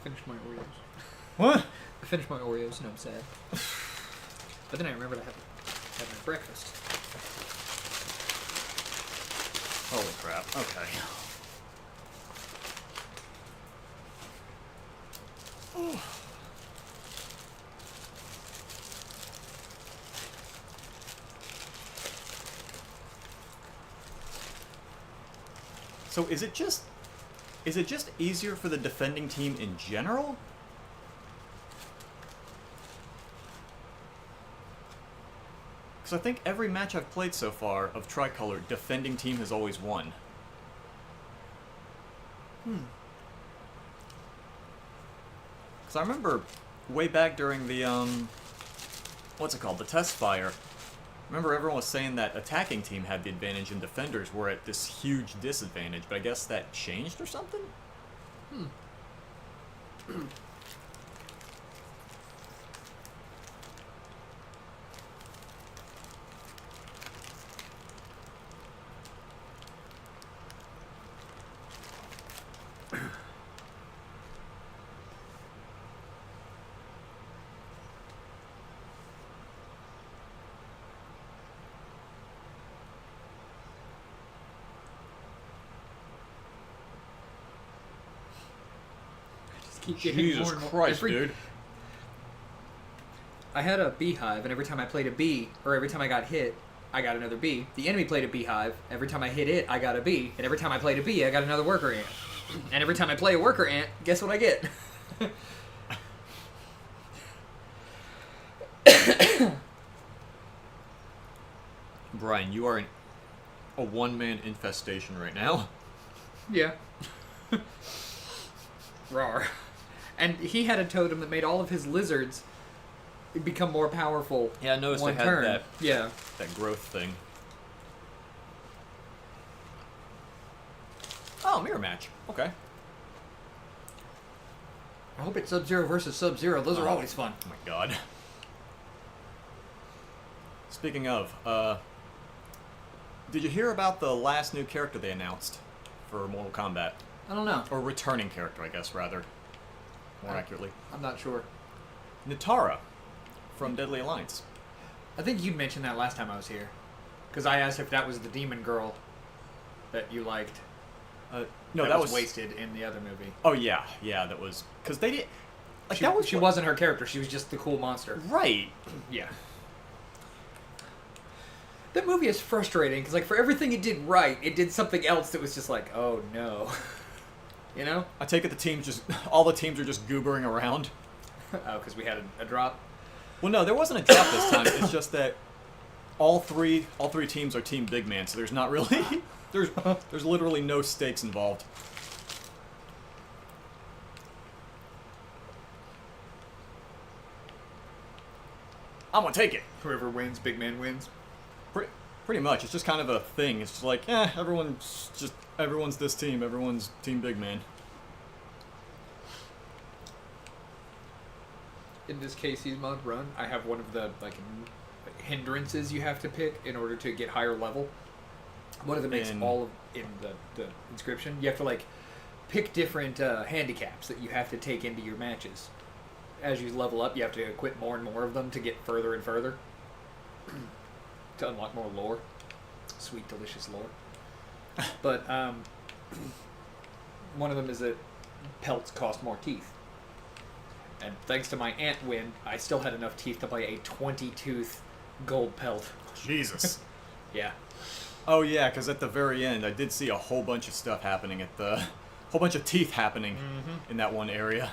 Finished my Oreos. What? I finished my Oreos and I'm sad. But then I remembered I had my breakfast. Holy crap. Okay. So is it just easier for the defending team in general? Because I think every match I've played so far of Tricolor, defending team has always won. Because I remember way back during the, what's it called, the test fire, remember everyone was saying that attacking team had the advantage and defenders were at this huge disadvantage, but I guess that changed or something? Keep getting Jesus more and more. Christ, dude. I had a beehive, and every time I played a bee, or every time I got hit, I got another bee. The enemy played a beehive. Every time I hit it, I got a bee. And every time I played a bee, I got another worker ant. And every time I play a worker ant, guess what I get? Brian, you are a one-man infestation right now. Yeah. Rawr. And he had a totem that made all of his lizards become more powerful. Yeah, I noticed one they had turn. that growth thing. Oh, mirror match. Okay. I hope it's Sub-Zero versus Sub-Zero. Those are always fun. Oh my god. Speaking of, did you hear about the last new character they announced for Mortal Kombat? I don't know. Or returning character, I guess, rather. More accurately. I'm not sure. Nitara from Deadly Alliance. I think you'd mentioned that last time I was here. Because I asked if that was the demon girl that you liked. No, that was wasted in the other movie. Oh, yeah. Yeah, that was... Because they did... Like, that was... She wasn't her character. She was just the cool monster. Right. Yeah. That movie is frustrating, because, like, for everything it did right, it did something else that was just like, oh, no. You know? I take it the teams just... All the teams are just goobering around. Oh, because we had a drop? Well, no, there wasn't a drop this time. It's just that all three teams are Team Big Man, so there's not really... There's literally no stakes involved. I'm gonna take it. Whoever wins, big man wins. Pretty much. It's just kind of a thing. It's just like, everyone's this team. Everyone's team big man. In this Casey's mod run, I have one of the hindrances you have to pick in order to get higher level. One of them makes all of in the inscription. You have to pick different handicaps that you have to take into your matches. As you level up, you have to equip more and more of them to get further and further. To unlock more lore. Sweet, delicious lore. But one of them is that pelts cost more teeth. And thanks to my ant win, I still had enough teeth to buy a 20-tooth gold pelt. Jesus. Yeah. Oh yeah, because at the very end, I did see a whole bunch of stuff happening at the... whole bunch of teeth happening in that one area.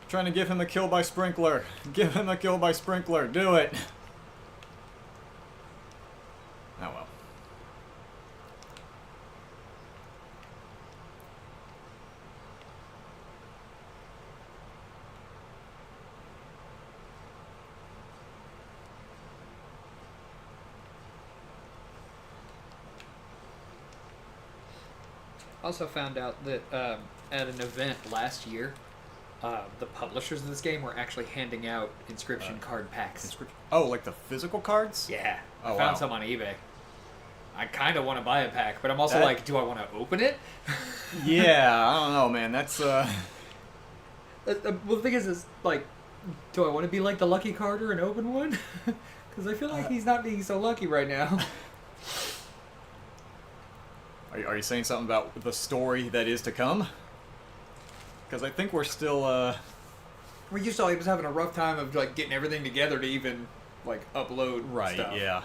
Trying to give him a kill by sprinkler. Give him a kill by sprinkler. Do it. Oh well. Also found out that at an event last year, the publishers of this game were actually handing out inscription card packs. Oh, like the physical cards? Yeah. Oh, I found wow. some on eBay. I kind of want to buy a pack, but I'm also like, do I want to open it? Yeah, I don't know, man. That's, Well, the thing is do I want to be like the lucky Carter and open one? Because I feel like he's not being so lucky right now. Are you saying something about the story that is to come? Because I think we're still, Well, you saw he was having a rough time of getting everything together to even upload stuff. Yeah.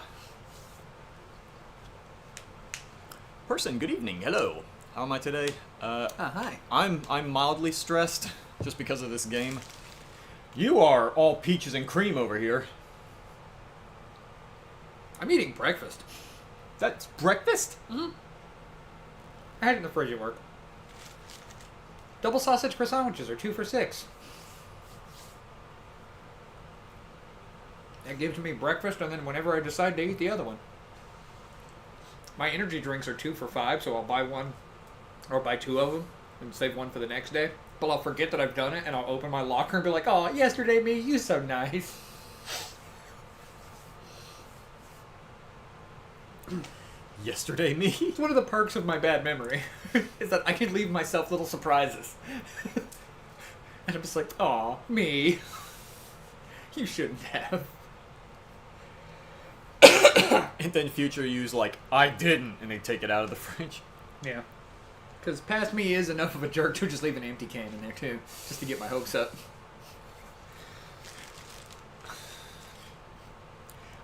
Person, good evening. Hello. How am I today? Hi. I'm mildly stressed just because of this game. You are all peaches and cream over here. I'm eating breakfast. That's breakfast? Mm-hmm. I had it in the fridge at work. Double sausage croissants are 2 for $6. That gives me breakfast, and then whenever I decide to eat the other one. My energy drinks are 2 for $5, so I'll buy one, or buy 2 of them, and save one for the next day. But I'll forget that I've done it, and I'll open my locker and be like, "Oh, yesterday me, you so nice." Yesterday me? It's one of the perks of my bad memory, is that I can leave myself little surprises. And I'm just like, "Aw, me. You shouldn't have." And then future use I didn't, and they take it out of the fridge. Yeah. Because past me is enough of a jerk to just leave an empty can in there, too. Just to get my hopes up.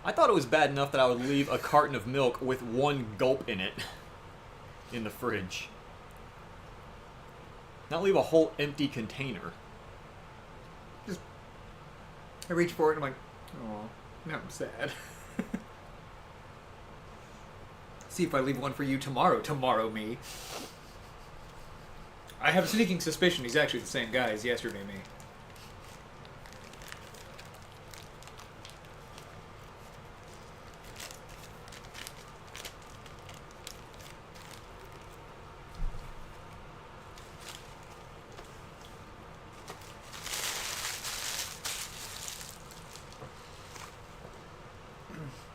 I thought it was bad enough that I would leave a carton of milk with 1 gulp in it in the fridge. Not leave a whole empty container. I reach for it and I'm like, "Aw, now I'm sad." See if I leave one for you tomorrow me. I have a sneaking suspicion he's actually the same guy as yesterday me.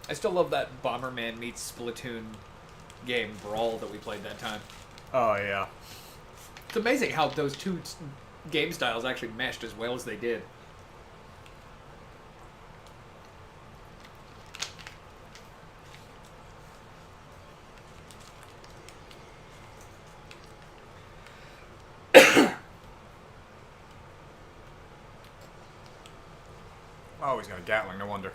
I still love that Bomberman meets Splatoon game, Brawl, that we played that time. Oh, yeah. It's amazing how those two game styles actually meshed as well as they did. Oh, he's got a Gatling, no wonder.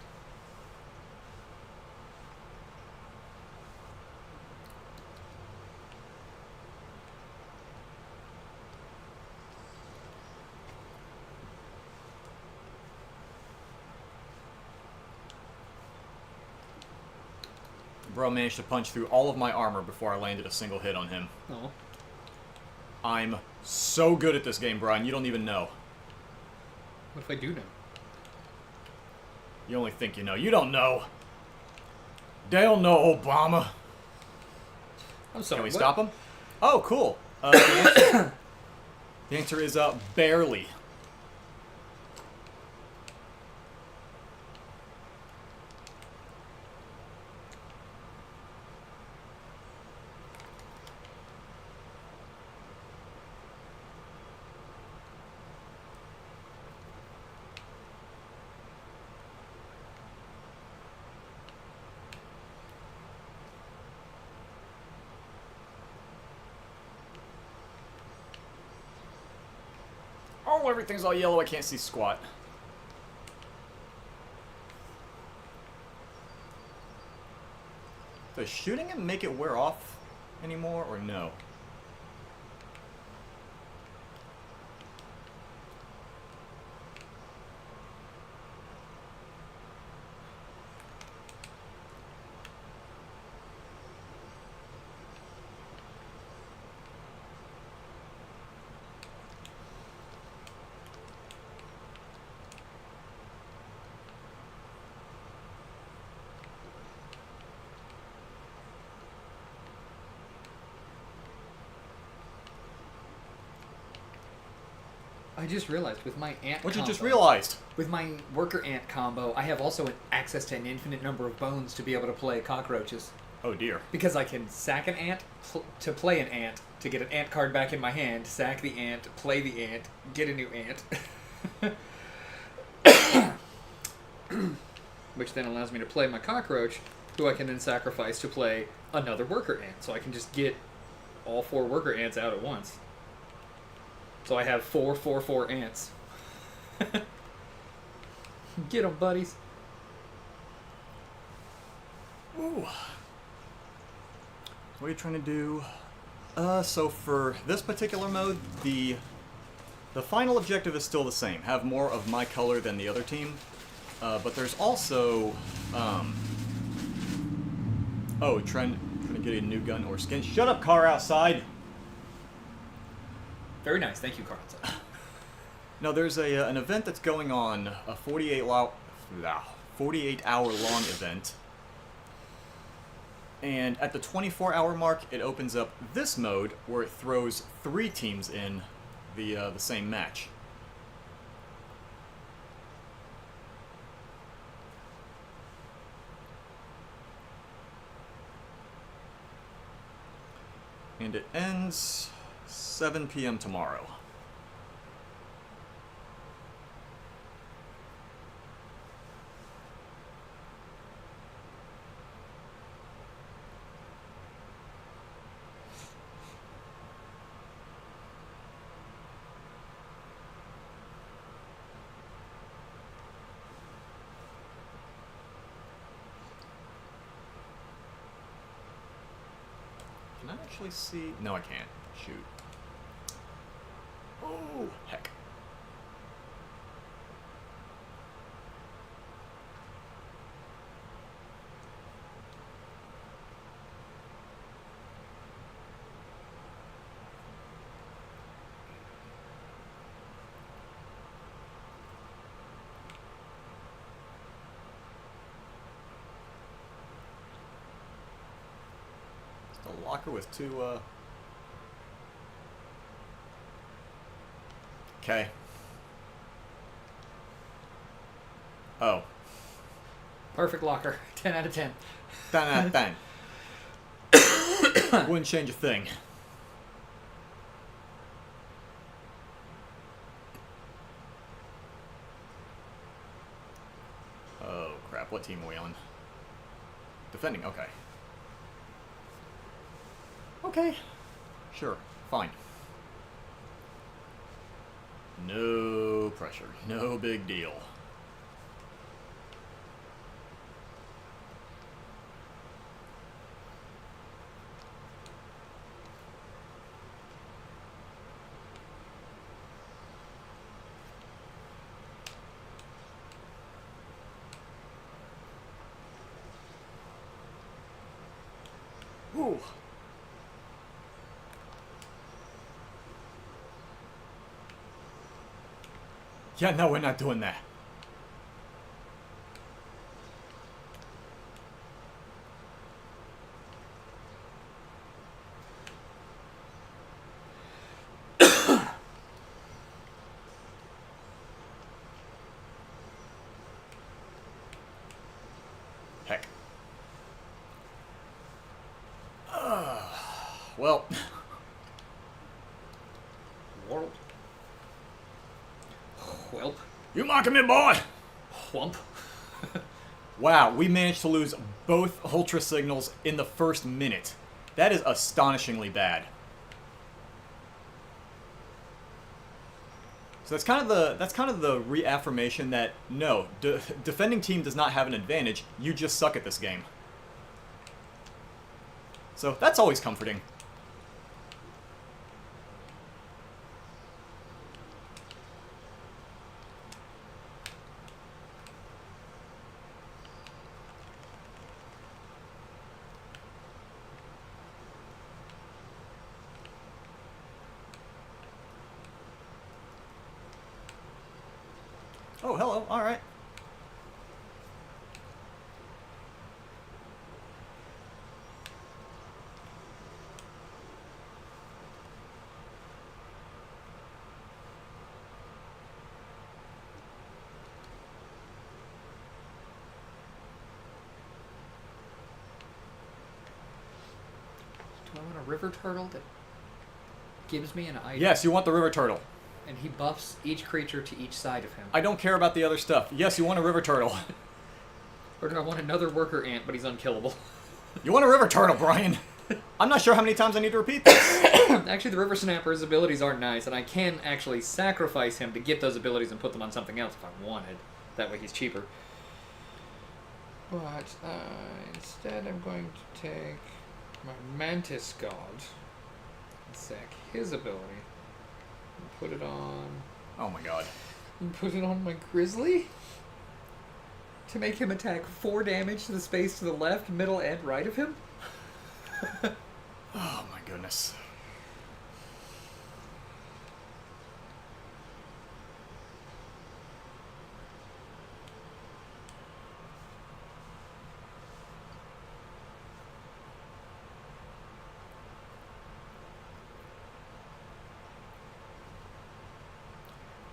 Bro managed to punch through all of my armor before I landed a single hit on him. Oh. I'm so good at this game, Brian. You don't even know. What if I do know? You only think you know. You don't know. Dale know, Obama. I'm sorry. Can we what? stop him? Oh, cool. The answer is barely. Oh, everything's all yellow. I can't see squat. Does shooting him make it wear off anymore, or no? I just realized with my ant What you combo, just realized? with my worker ant combo, I have also access to an infinite number of bones to be able to play cockroaches. Oh dear. Because I can sack an ant to play an ant, to get an ant card back in my hand, sack the ant, play the ant, get a new ant. Which then allows me to play my cockroach, who I can then sacrifice to play another worker ant. So I can just get all 4 worker ants out at once. So I have 4 ants. Get 'em, buddies. Ooh. What are you trying to do? So for this particular mode, the final objective is still the same. Have more of my color than the other team. But there's also, oh, trying to get a new gun or skin. Shut up, car outside! Very nice. Thank you, Carl. No, there's an event that's going on, a 48-hour long event. And at the 24-hour mark, it opens up this mode where it throws 3 teams in the same match. And it ends 7 p.m. tomorrow. Can I actually see? No, I can't. Shoot. Oh, heck. Just a locker with 2, Okay. Oh. Perfect locker. 10 out of 10. 10 out of 10. Wouldn't change a thing. Oh, crap. What team are we on? Defending. Okay. Okay. Sure. Fine. No pressure. No big deal. No! Yeah, no, we're not doing that. Heck. Well. World. Whelp. You mocking me, boy? Whump. Wow, we managed to lose both Ultra Signals in the first minute. That is astonishingly bad. So that's kind of the reaffirmation that no, defending team does not have an advantage. You just suck at this game. So that's always comforting. Oh, hello. All right. Do I want a river turtle that gives me an item? Yes, you want the river turtle. And he buffs each creature to each side of him. I don't care about the other stuff. Yes, you want a river turtle. Or do I want another worker ant, but he's unkillable? You want a river turtle, Brian. I'm not sure how many times I need to repeat this. Actually, the river snapper's abilities aren't nice, and I can actually sacrifice him to get those abilities and put them on something else if I wanted. That way he's cheaper. But instead I'm going to take my Mantis God and sack his ability. Put it on... Oh my god. And put it on my Grizzly? To make him attack 4 damage to the space to the left, middle, and right of him? Oh my goodness.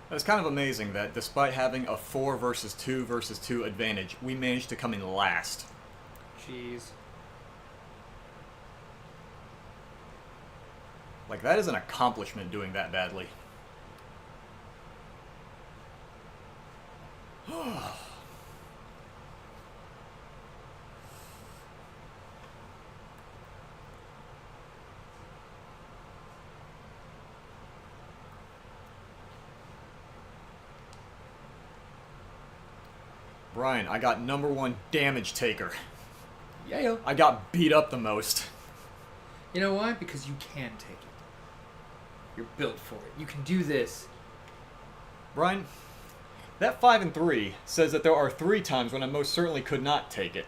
It's kind of amazing that despite having a 4 versus 2 versus 2 advantage, we managed to come in last. Jeez. Like, that is an accomplishment doing that badly. Brian, I got #1 damage taker. Yeah. I got beat up the most. You know why? Because you can take it. You're built for it. You can do this. Brian, that 5 and 3 says that there are 3 times when I most certainly could not take it.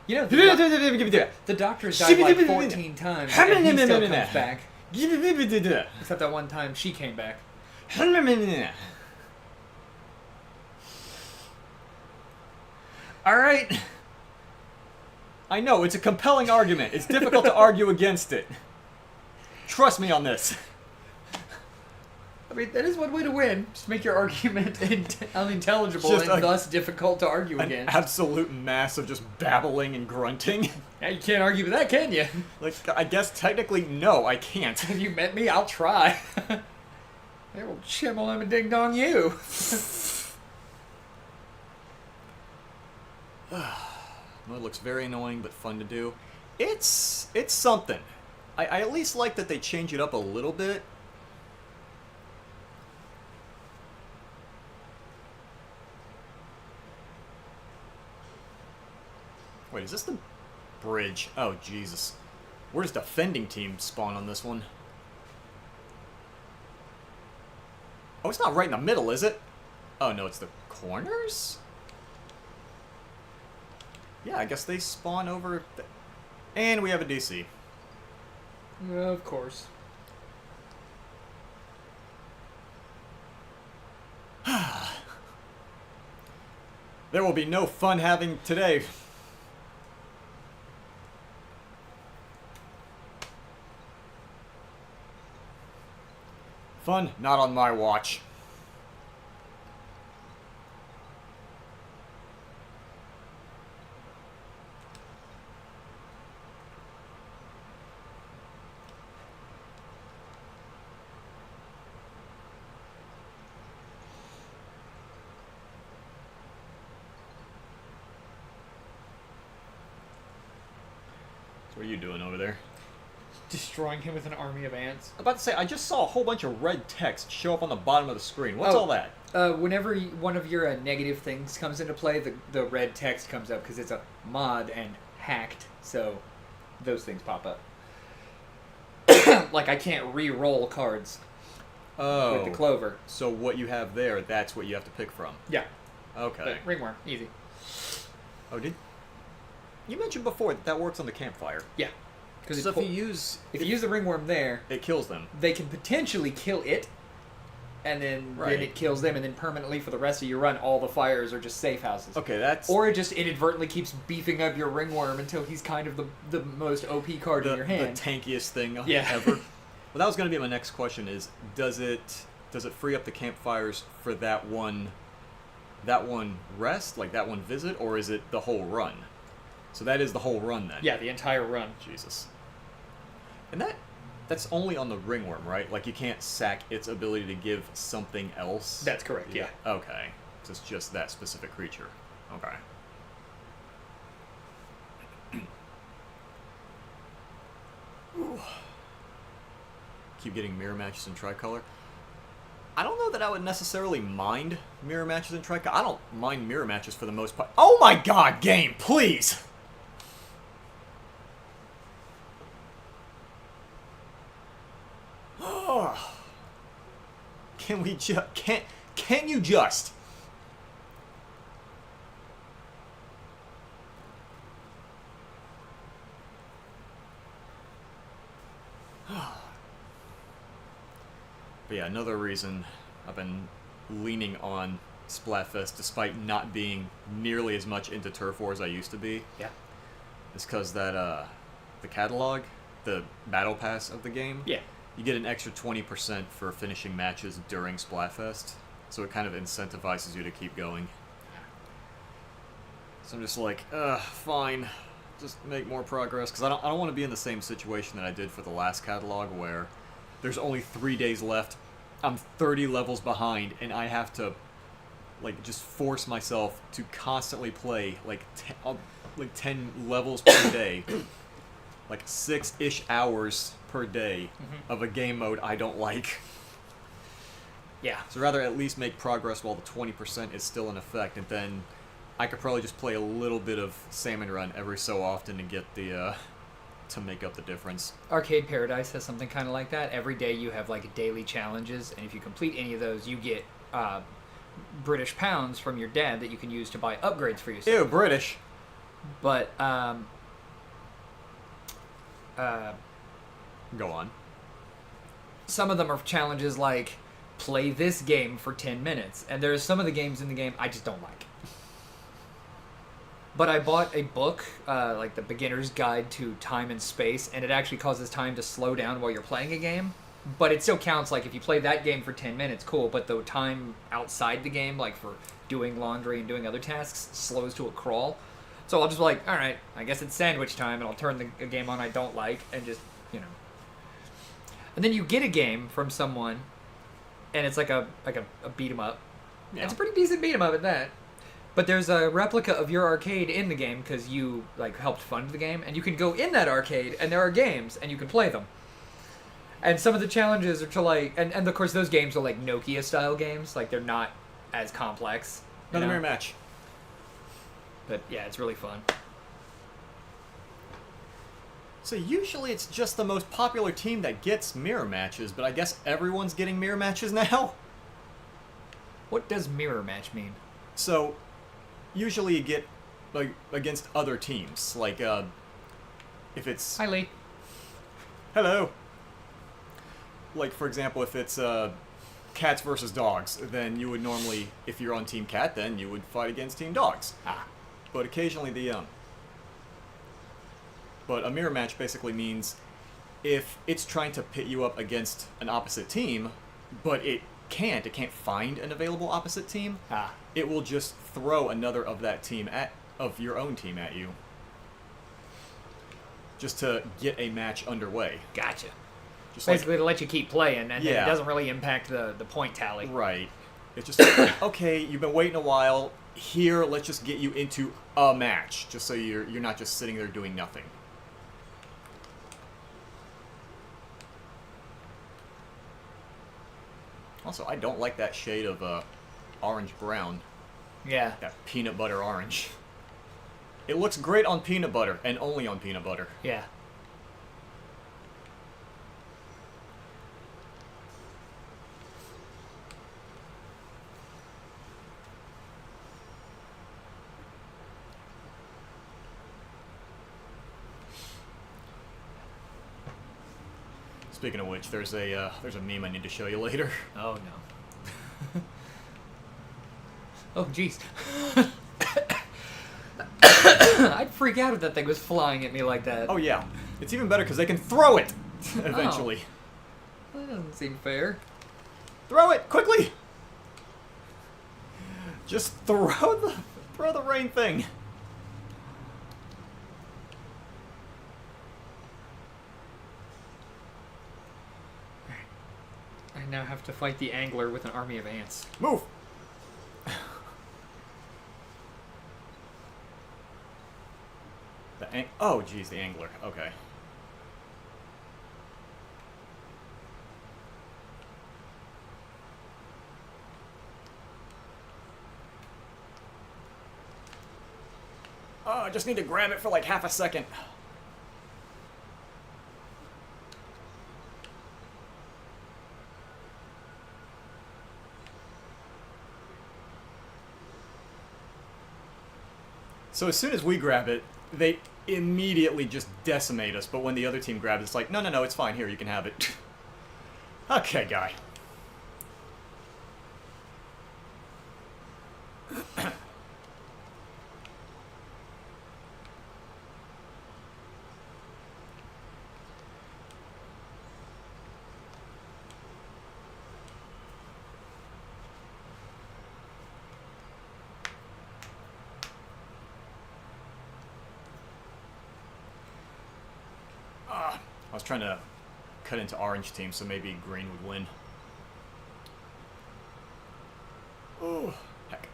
You know, the doctor's died like 14 times, and he still comes back. Except that one time she came back. Alright. I know, it's a compelling argument. It's difficult to argue against it. Trust me on this. I mean, that is one way to win. Just make your argument unintelligible Just and thus difficult to argue An against. absolute mass of just babbling and grunting. Yeah, you can't argue with that, can you? Like, I guess technically, no, I can't. If you met me, I'll try. I will chimble him and ding dong you. Well, it looks very annoying, but fun to do. It's something. I at least like that they change it up a little bit. Wait, is this the bridge? Oh, Jesus. Where does defending team spawn on this one? Oh, it's not right in the middle, is it? Oh, no, it's the corners? Yeah, I guess they spawn over... And we have a DC. Of course. There will be no fun having today. Fun? Not on my watch. What are you doing over there? Destroying him with an army of ants. I'm about to say, I just saw a whole bunch of red text show up on the bottom of the screen. What's all that? Whenever one of your negative things comes into play, the red text comes up because it's a mod and hacked, so those things pop up. Like, I can't re-roll cards with the clover. So what you have there, that's what you have to pick from? Yeah. Okay. But ringworm, easy. Oh, did... You mentioned before that works on the campfire. Yeah. Because So if you use the ringworm there, it kills them. they can potentially kill it, and then it kills them, and then permanently for the rest of your run, all the fires are just safe houses. Okay, that's... Or it just inadvertently keeps beefing up your ringworm until he's kind of the most OP card in your hand. The tankiest thing Yeah. ever. Well, that was going to be my next question is, does it free up the campfires for that one rest, like that one visit, or is it the whole run? So that is the whole run then? Yeah, the entire run. Jesus. And that's only on the ringworm, right? Like, you can't sack its ability to give something else? That's correct, yeah. Okay. So it's just that specific creature. Okay. Ooh. Keep getting mirror matches in tricolor. I don't know that I would necessarily mind mirror matches in tricolor. I don't mind mirror matches for the most part. Oh my god, game, please! Oh. Can we just... Can you just... But yeah, another reason I've been leaning on Splatfest, despite not being nearly as much into Turf War as I used to be, is because that the catalog, the battle pass of the game, you get an extra 20% for finishing matches during Splatfest, so it kind of incentivizes you to keep going. So I'm just like, fine, just make more progress, because I don't want to be in the same situation that I did for the last catalog, where there's only 3 days left, I'm 30 levels behind, and I have to, like, just force myself to constantly play, like, 10 levels per day, like 6-ish hours per day of a game mode I don't like. Yeah. So rather at least make progress while the 20% is still in effect, and then I could probably just play a little bit of Salmon Run every so often to get the, to make up the difference. Arcade Paradise has something kind of like that. Every day you have, like, daily challenges, and if you complete any of those, you get British pounds from your dad that you can use to buy upgrades for yourself. Ew, British. But, Go on. some of them are challenges like, play this game for 10 minutes. And there's some of the games in the game I just don't like. But I bought a book, like the Beginner's Guide to Time and Space, and it actually causes time to slow down while you're playing a game. But it still counts, like, if you play that game for 10 minutes, cool, but the time outside the game, like for doing laundry and doing other tasks, slows to a crawl. So I'll just be like, alright, I guess it's sandwich time, and I'll turn the game on I don't like, and just, you know. And then you get a game from someone, and it's like a beat-em-up. Yeah. It's a pretty decent beat-em-up at that. But there's a replica of your arcade in the game, because you, like, helped fund the game, and you can go in that arcade, and there are games, and you can play them. And some of the challenges are to, like, and of course those games are like Nokia-style games, like they're not as complex. Another mirror match. But yeah, it's really fun. So usually it's just the most popular team that gets mirror matches, but I guess everyone's getting mirror matches now? What does mirror match mean? So, usually you get like against other teams. Like if it's Hi, Lee. hello. Like for example, if it's cats versus dogs, then you would normally, if you're on Team Cat, then you would fight against Team Dogs. But occasionally but a mirror match basically means if it's trying to pit you up against an opposite team, but it can't find an available opposite team, it will just throw another of that team of your own team at you. Just to get a match underway. Gotcha. Just Basically to let you keep playing, and Yeah. it doesn't really impact the point tally. Right. It's just like, okay, you've been waiting a while. Here, let's just get you into a match, just so you're not just sitting there doing nothing. Also, I don't like that shade of orange-brown. Yeah. That peanut butter orange. It looks great on peanut butter, and only on peanut butter. Yeah. Speaking of which, there's a meme I need to show you later. Oh, no. Oh, jeez. I'd freak out if that thing was flying at me like that. Oh yeah, it's even better because they can throw it eventually. That doesn't seem fair. Throw it quickly. Just throw the rain thing. I now have to fight the angler with an army of ants. Move. Oh, geez, the angler. Okay. Oh, I just need to grab it for like half a second. So as soon as we grab it, they immediately just decimate us, but when the other team grabs it, it's like, no, it's fine, here, you can have it. Okay, guy. I was trying to cut into orange team, so maybe green would win. Oh, heck.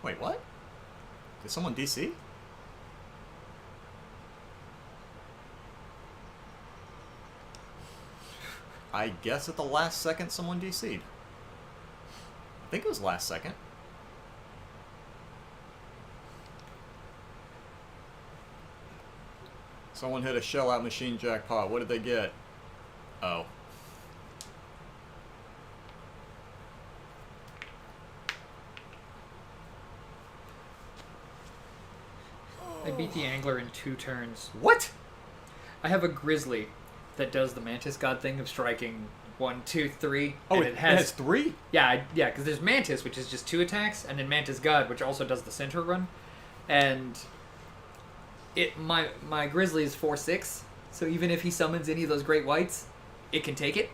Wait, what? Did someone DC? I guess at the last second someone DC'd. I think it was last second. Someone hit a shell-out machine jackpot. What did they get? Oh. I beat the angler in 2 turns. What? I have a grizzly that does the mantis god thing of striking 1, 2, 3. Oh, and it has 3? Yeah, because there's mantis, which is just 2 attacks, and then mantis god, which also does the center run. And my grizzly is 4/6, so even if he summons any of those great whites, it can take it.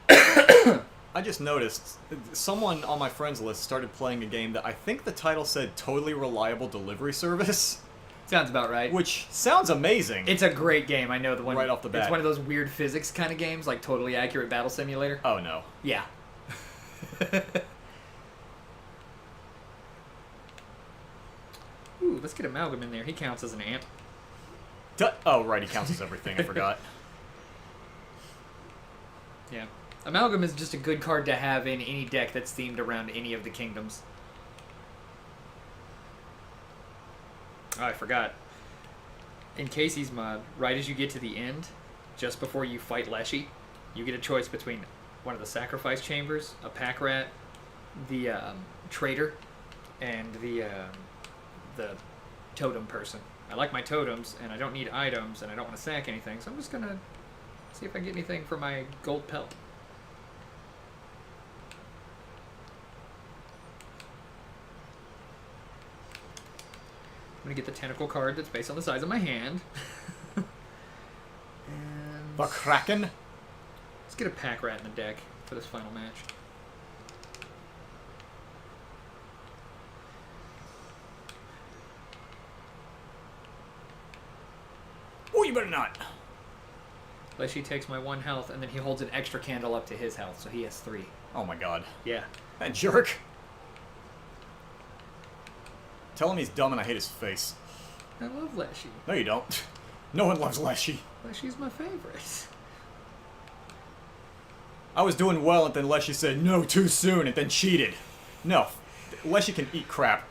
I just noticed someone on my friends list started playing a game that I think the title said Totally Reliable Delivery Service. Sounds about right. Which sounds amazing. It's a great game. I know the one right off the bat. It's one of those weird physics kind of games, like Totally Accurate Battle Simulator. Oh no. Yeah. Ooh, let's get Amalgam in there. He counts as an ant. Oh right, he counts as everything. I forgot. Yeah. Amalgam is just a good card to have in any deck that's themed around any of the kingdoms. Oh, I forgot. in Casey's mod, right as you get to the end, just before you fight Leshy, you get a choice between one of the sacrifice chambers, a pack rat, the trader, and the totem person. I like my totems, and I don't need items, and I don't want to sack anything, so I'm just gonna see if I can get anything for my gold pelt. I'm gonna get the tentacle card that's based on the size of my hand. And The Kraken? let's get a pack rat in the deck for this final match. Oh, you better not. Leshy takes my 1 health, and then he holds an extra candle up to his health, so he has 3. Oh my god. Yeah. That jerk. Tell him he's dumb and I hate his face. I love Leshy. No, you don't. No one loves Leshy. Leshy's my favorite. I was doing well, and then Leshy said, no, too soon, and then cheated. No. Leshy can eat crap.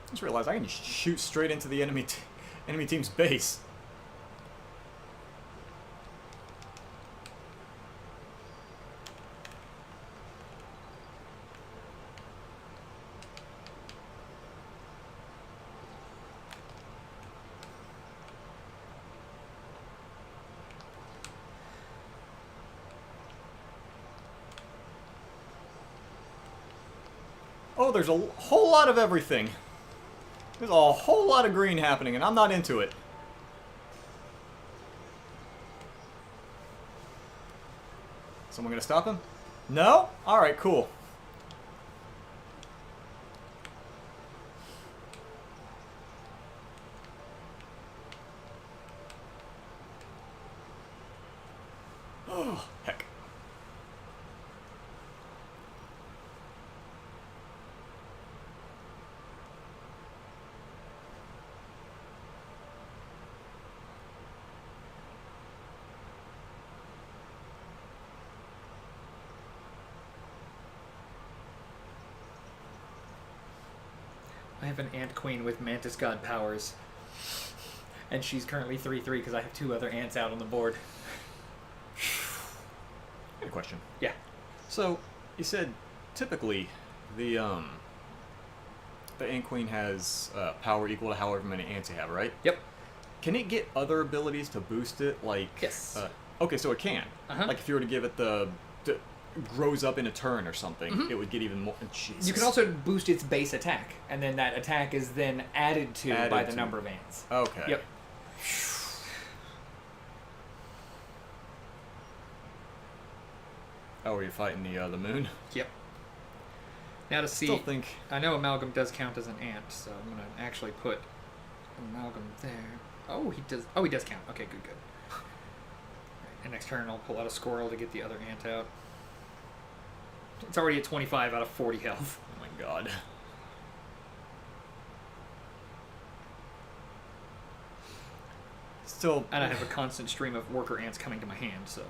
I just realized I can just shoot straight into the enemy team's base. Oh, there's a whole lot of everything. There's a whole lot of green happening, and I'm not into it. Someone gonna stop him? No? Alright, cool. Oh, heck. I have an ant queen with mantis god powers. And she's currently 3/3 because I have 2 other ants out on the board. I have a question. Yeah. So, you said typically the ant queen has power equal to however many ants you have, right? Yep. Can it get other abilities to boost it? Like Yes. Okay, so it can. Uh-huh. Like if you were to give it the grows up in a turn or something, it would get even more. Jesus. You can also boost its base attack, and then that attack is then added to by the number of ants. Okay. Yep. Oh, are you fighting the moon? Yep. Now to see, Still think. I know Amalgam does count as an ant, so I'm gonna actually put Amalgam there. Oh, he does. Oh, he does count. Okay, good, good. Right, and next turn I'll pull out a squirrel to get the other ant out. It's already at 25 out of 40 health. Oh my god. Still. And I have a constant stream of worker ants coming to my hand, so.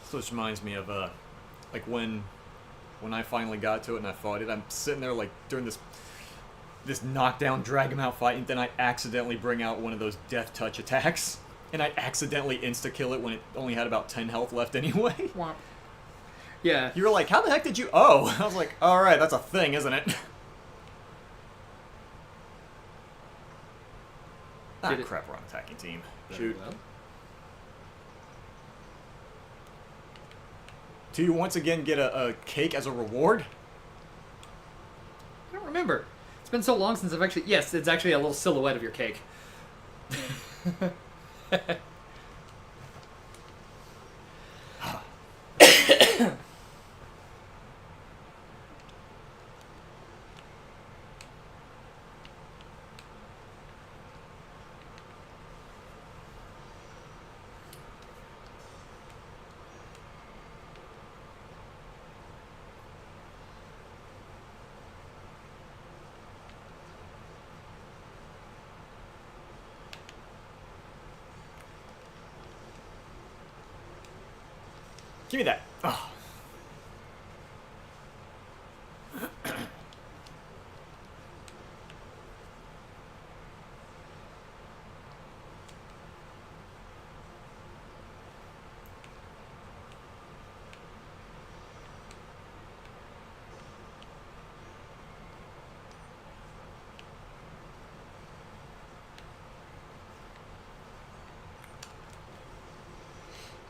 So this reminds me of like when I finally got to it and I fought it, I'm sitting there like during this knockdown drag him out fight, and then I accidentally bring out one of those death touch attacks, and I accidentally insta kill it when it only had about 10 health left anyway. Womp. Yeah. You were like, how the heck did you? Oh, I was like, all right, that's a thing, isn't it? Ah, crap, we're on attacking team. Very Shoot. well. Do you once again get a cake as a reward? I don't remember. It's been so long since I've actually... Yes, it's actually a little silhouette of your cake. Give me that. Oh.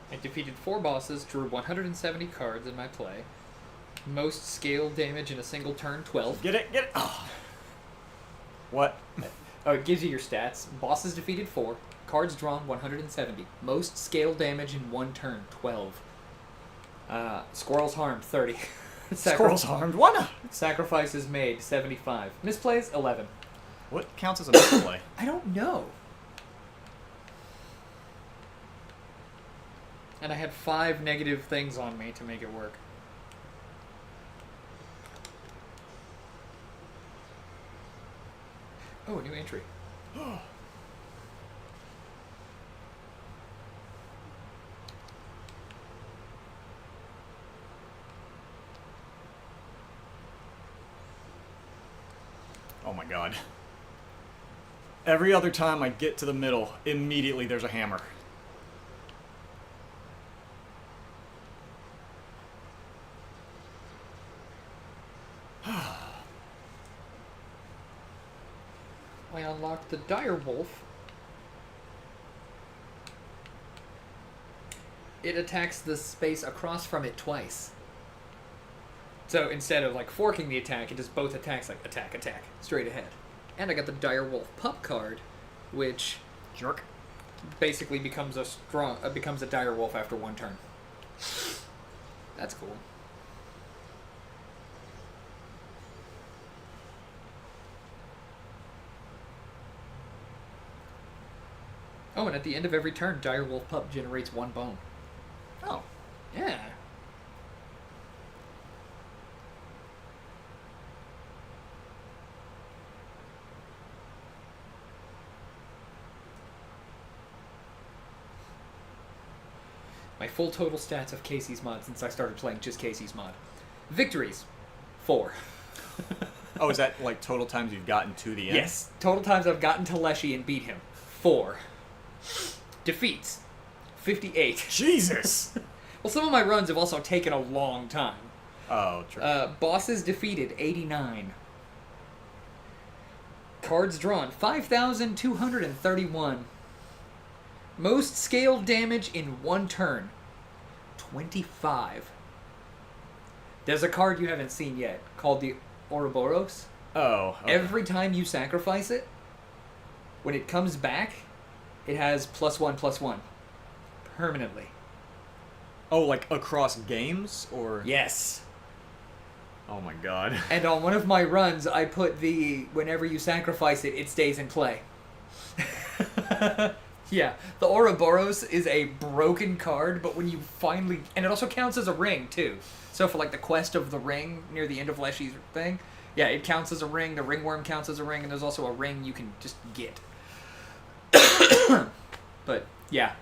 I defeated 4 bosses, drew 170 cards in my play. Most scale damage in a single turn, 12. Get it, get it. Oh. What? Oh, it gives you your stats. Bosses defeated, 4. Cards drawn, 170. Most scale damage in 1 turn, 12. Squirrels harmed, 30. Squirrels harmed? What? Sacrifices made, 75. Misplays, 11. What counts as a misplay? I don't know. And I had 5 negative things on me to make it work. Oh, a new entry. Oh my god. Every other time I get to the middle, immediately there's a hammer. I unlocked the dire wolf. It attacks the space across from it twice. So instead of like forking the attack, it does both attacks, like attack, attack, straight ahead. And I got the dire wolf pup card, which Jerk. basically becomes a dire wolf after 1 turn. That's cool. Oh, and at the end of every turn, dire wolf pup generates 1 bone. Oh. Yeah. My full total stats of Casey's mod since I started playing just Casey's mod. Victories, 4. Oh, is that like total times you've gotten to the end? Yes. Total times I've gotten to Leshy and beat him, 4. Defeats, 58. Jesus! Well, some of my runs have also taken a long time. Oh, true. Bosses defeated, 89. Cards drawn, 5,231. Most scale damage in 1 turn, 25. There's a card you haven't seen yet called the Ouroboros. Oh. Okay. Every time you sacrifice it, when it comes back, it has +1/+1 permanently. Oh, like across games or? Yes. Oh my god. And on one of my runs, I put whenever you sacrifice it, it stays in play. Yeah, the Ouroboros is a broken card, but when you finally... And it also counts as a ring, too. So for, like, the quest of the ring near the end of Leshy's thing, yeah, it counts as a ring, the ringworm counts as a ring, and there's also a ring you can just get. But, yeah.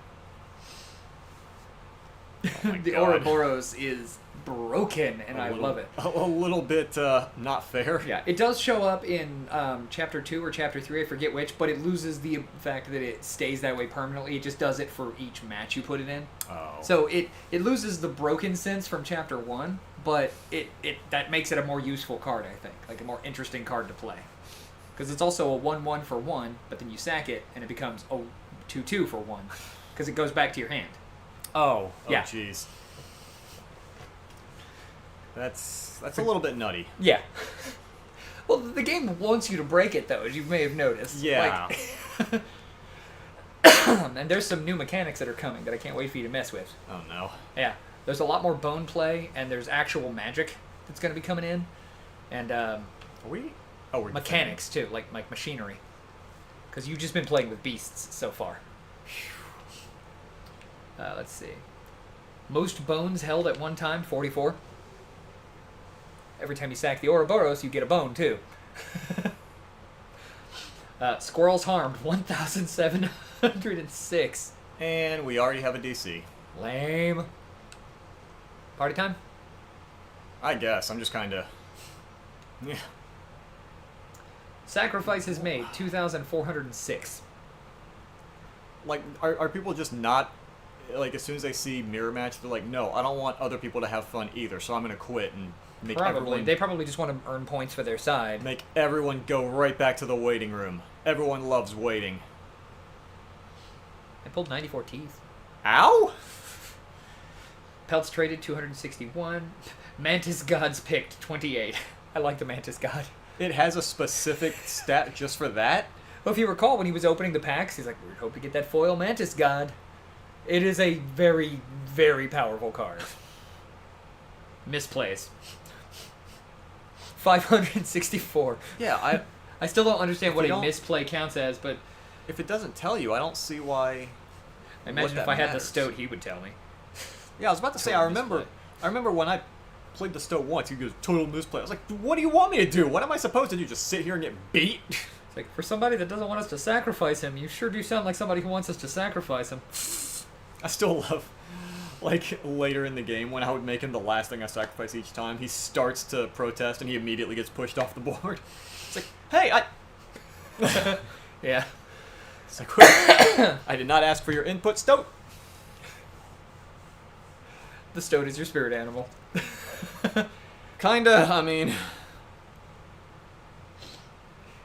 Oh my The God. Ouroboros is broken, and I love it. A little bit not fair. Yeah, it does show up in Chapter 2 or Chapter 3, I forget which, but it loses the fact that it stays that way permanently. It just does it for each match you put it in. Oh. So it loses the broken sense from Chapter 1, but that makes it a more useful card, I think. Like a more interesting card to play. Because it's also a 1/1 for 1, but then you sack it, and it becomes a 2/2 for 1. Because it goes back to your hand. Oh. Yeah. Jeez. That's a little bit nutty. Yeah. Well, the game wants you to break it, though, as you may have noticed. Yeah. Like, and there's some new mechanics that are coming that I can't wait for you to mess with. Oh no. Yeah. There's a lot more bone play, and there's actual magic that's going to be coming in. And Are we? Oh, we're mechanics, too, like machinery. Because you've just been playing with beasts so far. Let's see. Most bones held at one time, 44. Every time you sack the Ouroboros, you get a bone, too. Squirrels harmed, 1,706. And we already have a DC. Lame. Party time? I guess. I'm just kind of... Yeah. Sacrifice is made, 2,406. Like, are people just not... Like, as soon as they see mirror match, they're like, no, I don't want other people to have fun either, so I'm going to quit and make everyone... They probably just want to earn points for their side. Make everyone go right back to the waiting room. Everyone loves waiting. I pulled 94 teeth. Ow? Pelts traded, 261. Mantis Gods picked, 28. I like the Mantis God. It has a specific stat just for that? Well, if you recall, when he was opening the packs, he's like, we hope to get that foil Mantis God. It is a very, very powerful card. Misplays. 564. Yeah, I still don't understand what a don't- misplay counts as, but if it doesn't tell you, I don't see why... I imagine what if that I had the matters. Stoat, he would tell me. Yeah, I was about to say, Total I remember when I played the Stoat once, he goes, total misplay. I was like, what do you want me to do? What am I supposed to do? Just sit here and get beat? It's like, for somebody that doesn't want us to sacrifice him, you sure do sound like somebody who wants us to sacrifice him. I still love, like, later in the game, when I would make him the last thing I sacrifice each time, he starts to protest and he immediately gets pushed off the board. It's like, hey, Yeah. It's like, I did not ask for your input, Stoat. The Stoat is your spirit animal. Kinda, I mean...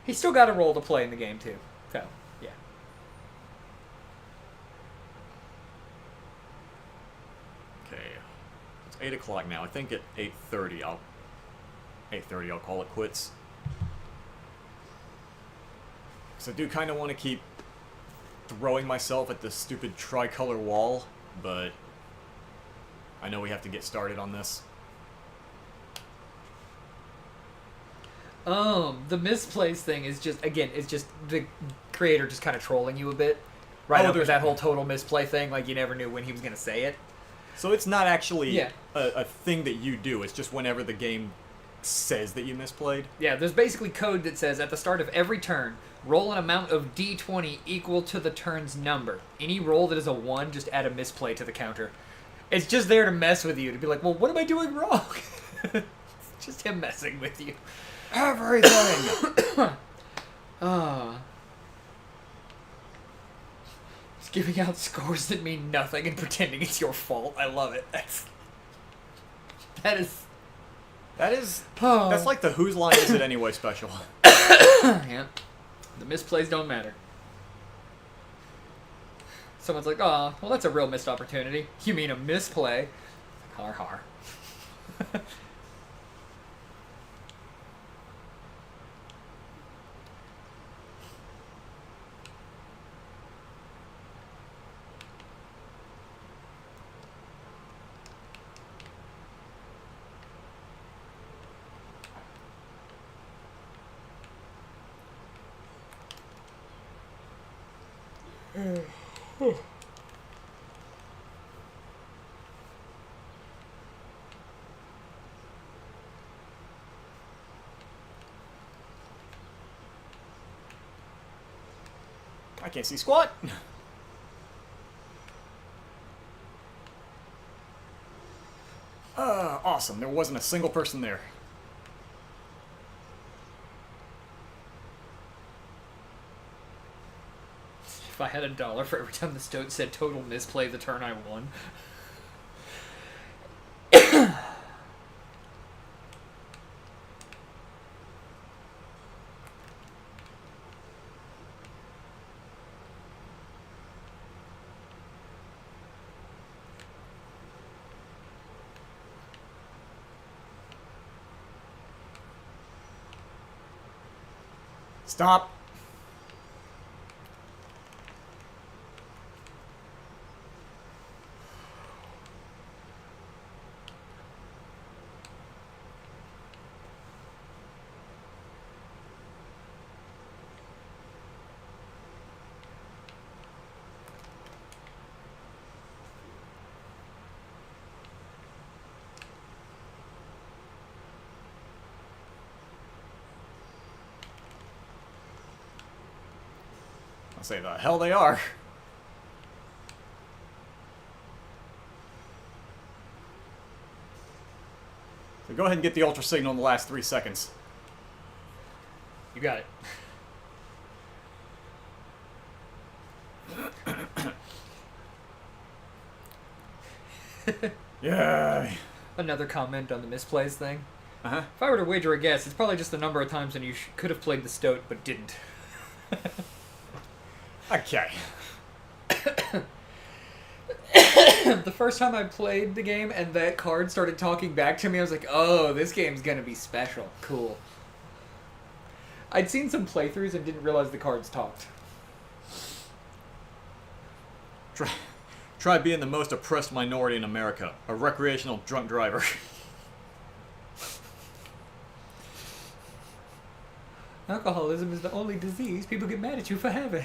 He's still got a role to play in the game, too. So, yeah. Okay, it's 8 o'clock now. I think at 8:30 I'll call it quits. Because I do kind of want to keep throwing myself at this stupid tricolor wall, but I know we have to get started on this. The misplaced thing is just, again, it's just the creator just kind of trolling you a bit. Right Oh, up with there's- that whole total misplay thing, like you never knew when he was going to say it. So it's not actually Yeah. a thing that you do, it's just whenever the game says that you misplayed. Yeah, there's basically code that says at the start of every turn, roll an amount of d20 equal to the turn's number. Any roll that is a 1, just add a misplay to the counter. It's just there to mess with you, to be like, well, what am I doing wrong? It's just him messing with you. Everything! Just giving out scores that mean nothing and pretending it's your fault. I love it. That is... That's like the Whose Line Is It Anyway special. Yeah. The misplays don't matter. Someone's like, oh, well, that's a real missed opportunity. You mean a misplay? Har har. I can't see squat! Awesome. There wasn't a single person there. If I had $1 for every time the Stoat said total misplay the turn I won. Stop! I'll say the hell they are. So go ahead and get the ultra signal in the last 3 seconds. You got it. Yay! Another comment on the misplays thing. Uh-huh. If I were to wager a guess, it's probably just the number of times when you could have played the Stoat but didn't. Okay. The first time I played the game and that card started talking back to me, I was like, oh, this game's gonna be special. Cool. I'd seen some playthroughs and didn't realize the cards talked. Try being the most oppressed minority in America. A recreational drunk driver. Alcoholism is the only disease people get mad at you for having.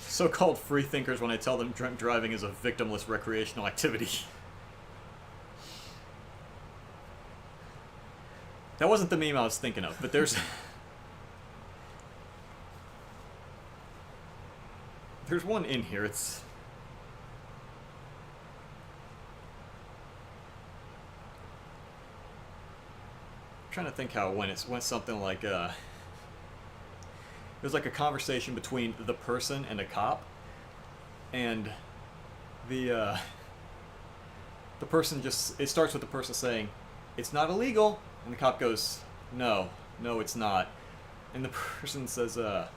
So-called free thinkers when I tell them drunk driving is a victimless recreational activity. That wasn't the meme I was thinking of, but there's... There's one in here, it's... I'm trying to think how it went. It went something like, it was like a conversation between the person and a cop, and the person just... It starts with the person saying, "It's not illegal," and the cop goes, no, it's not. And the person says, or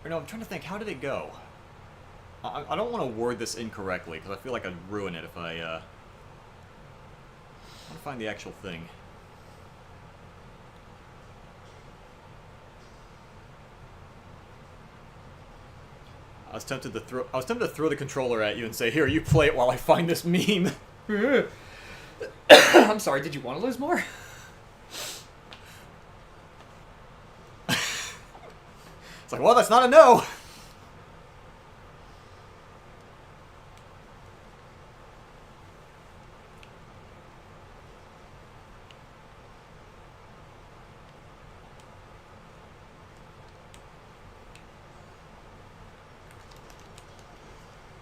no, I'm trying to think, how did it go? I don't want to word this incorrectly, because I feel like I'd ruin it if I want to find the actual thing. I was tempted to throw the controller at you and say, "Here, you play it while I find this meme." I'm sorry, did you want to lose more? It's like, well, that's not a no.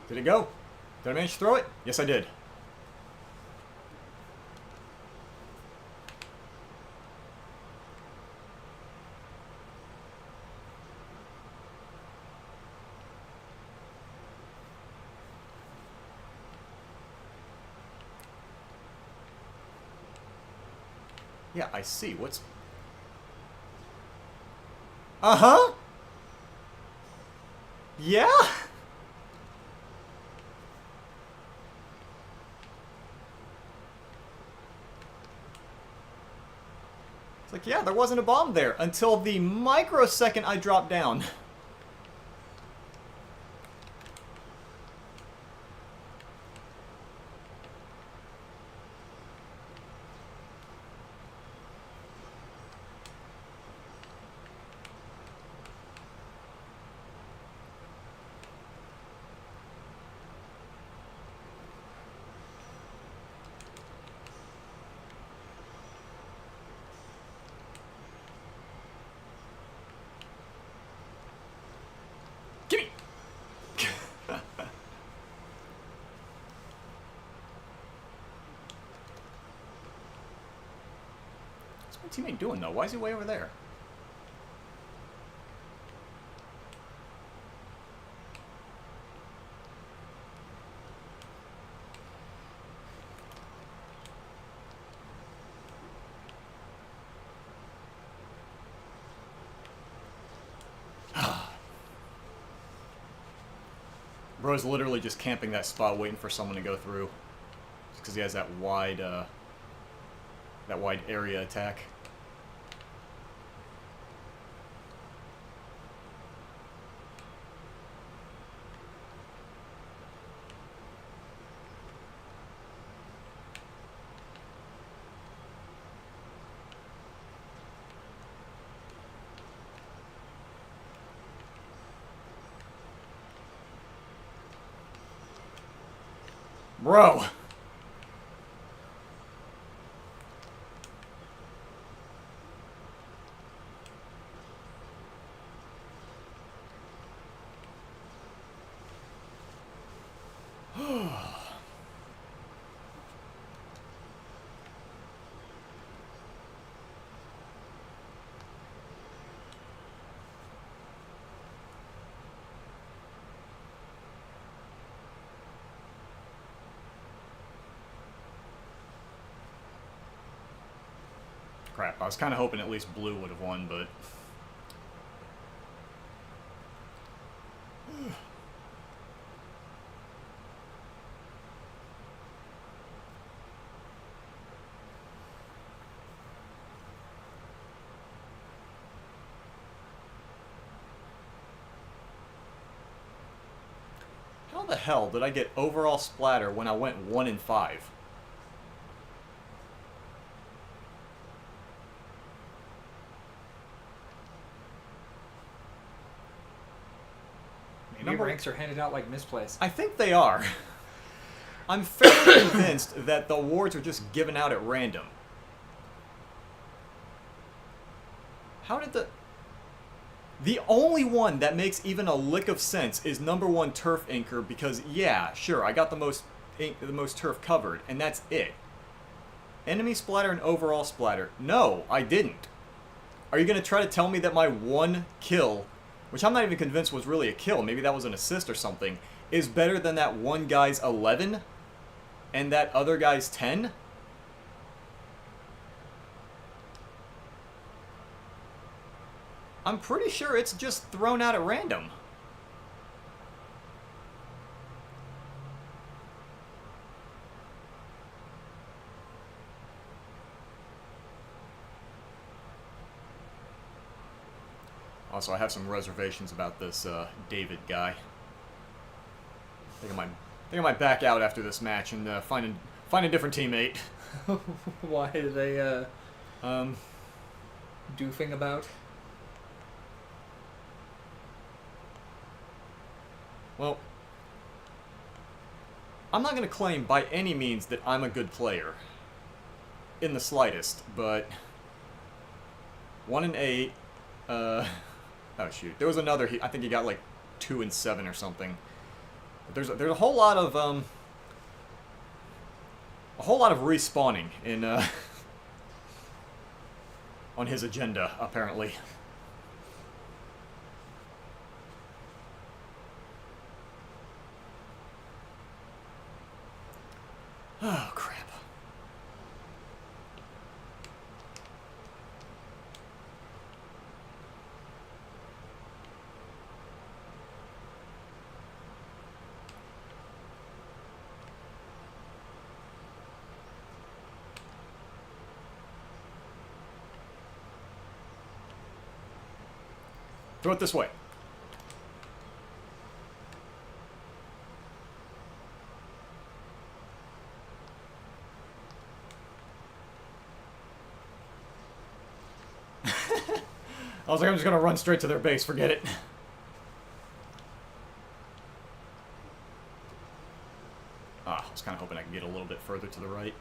Did it go? Did I manage to throw it? Yes, I did. Yeah, I see. What's... Uh-huh. Yeah? It's like, yeah, there wasn't a bomb there until the microsecond I dropped down. Gimme! What's my teammate doing, though? Why is he way over there? Bro's literally just camping that spot, waiting for someone to go through, because he has that wide area attack. Bro! Crap, I was kind of hoping at least blue would have won, but... How the hell did I get overall splatter when I went 1 in 5? Maybe ranks are handed out like misplaced. I think they are. I'm fairly convinced that the awards are just given out at random. How did the... The only one that makes even a lick of sense is #1 Turf Inker because, yeah, sure, I got the most turf covered, and that's it. Enemy splatter and overall splatter. No, I didn't. Are you going to try to tell me that my 1 kill, which I'm not even convinced was really a kill, maybe that was an assist or something, is better than that one guy's 11 and that other guy's 10? I'm pretty sure it's just thrown out at random. Also, I have some reservations about this David guy. I think I might back out after this match and find a different teammate. Why are they doofing about? Well, I'm not going to claim by any means that I'm a good player. In the slightest, but 1 in 8, oh shoot, there was another, I think he got like 2 in 7 or something. But there's a whole lot of respawning in on his agenda, apparently. Oh, crap. Throw it this way. I was like, I'm just going to run straight to their base. Forget it. I was kind of hoping I could get a little bit further to the right.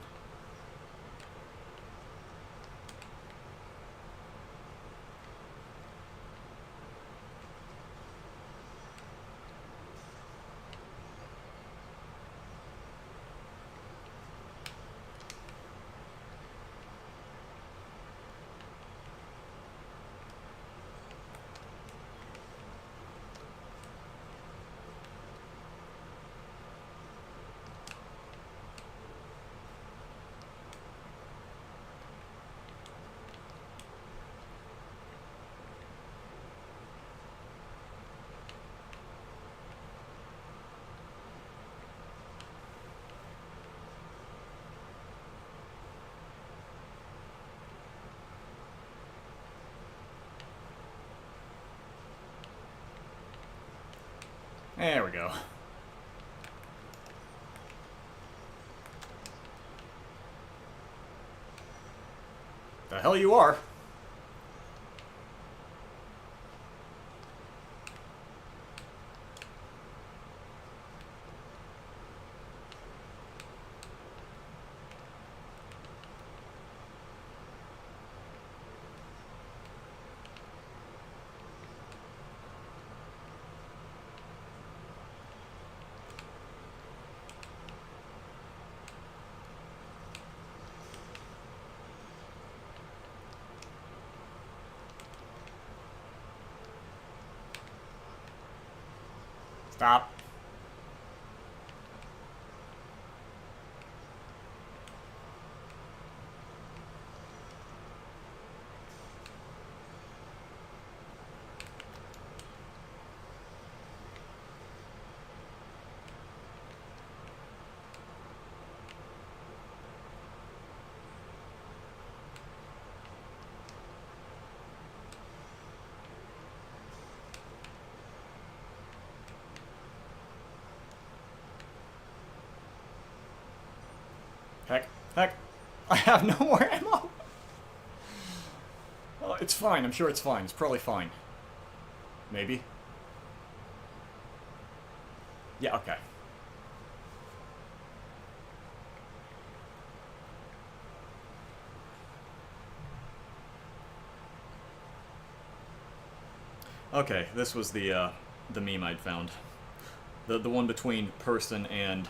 There we go. The hell you are. Stop. I have no more ammo. It's fine. I'm sure it's fine. It's probably fine. Maybe. Yeah, okay. Okay, this was the meme I'd found. The one between person and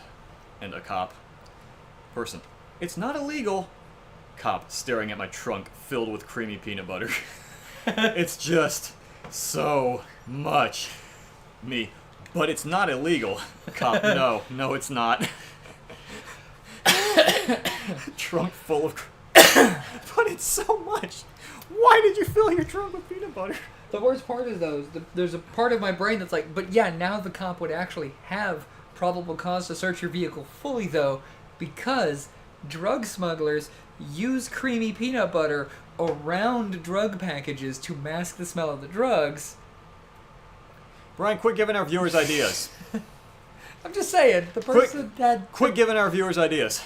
a cop. Person. It's not illegal. Cop staring at my trunk filled with creamy peanut butter. It's just so much me. But it's not illegal. Cop, no, it's not. Trunk full of... But it's so much. Why did you fill your trunk with peanut butter? The worst part is, though, there's a part of my brain that's like, but yeah, now the cop would actually have probable cause to search your vehicle fully, though, because drug smugglers use creamy peanut butter around drug packages to mask the smell of the drugs. Brian, quit giving our viewers ideas. I'm just saying, the person had... Quit giving our viewers ideas.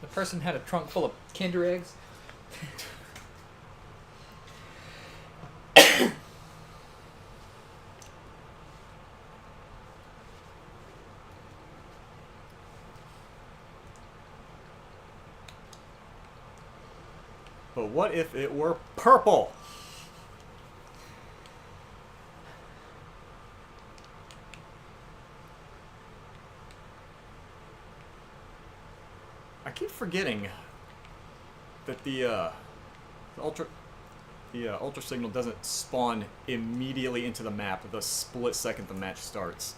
The person had a trunk full of Kinder Eggs. But what if it were purple? I keep forgetting that the ultra signal doesn't spawn immediately into the map the split second the match starts.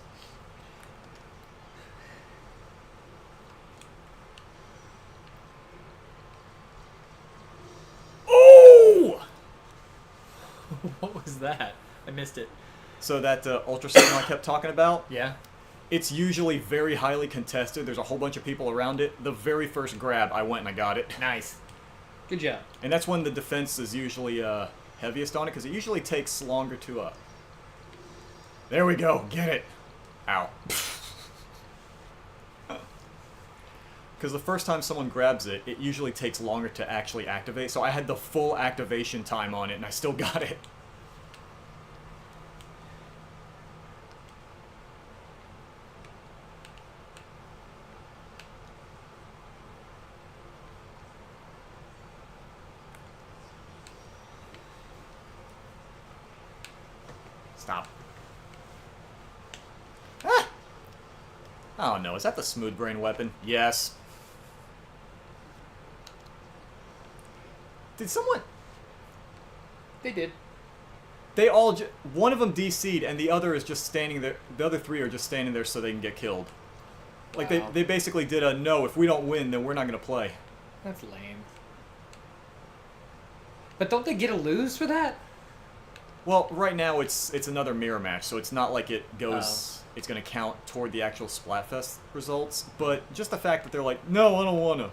Oh! What was that? I missed it. So that ultra signal I kept talking about? Yeah. It's usually very highly contested. There's a whole bunch of people around it. The very first grab, I went and I got it. Nice. Good job. And that's when the defense is usually heaviest on it, because it usually takes longer to... There we go. Get it. Ow. Because the first time someone grabs it, it usually takes longer to actually activate. So I had the full activation time on it, and I still got it. Stop. Ah! Oh no, is that the smooth brain weapon? Yes. Did someone... They did. They all... One of them DC'd and the other is just standing there. The other three are just standing there so they can get killed. Like, Wow. they basically did a, no, if we don't win, then we're not going to play. That's lame. But don't they get a lose for that? Well, right now it's another mirror match, so it's not like it goes... It's going to count toward the actual Splatfest results. But just the fact that they're like, no, I don't want to.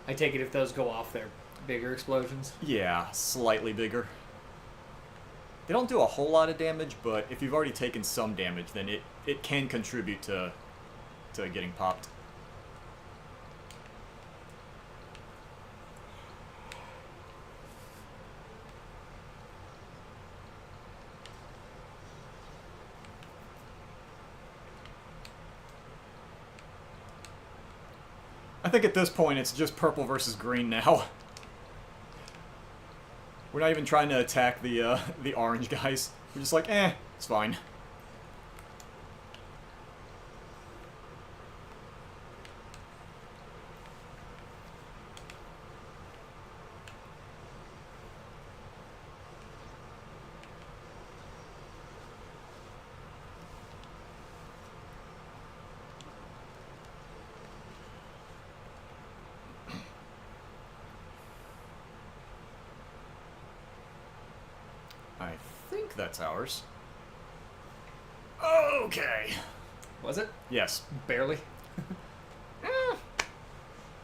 I take it if those go off, they're bigger explosions. Yeah, slightly bigger. They don't do a whole lot of damage, but if you've already taken some damage, then it can contribute to getting popped. I think at this point it's just purple versus green now. We're not even trying to attack the orange guys. We're just like, it's fine. I think that's ours. Okay. Was it? Yes. Barely.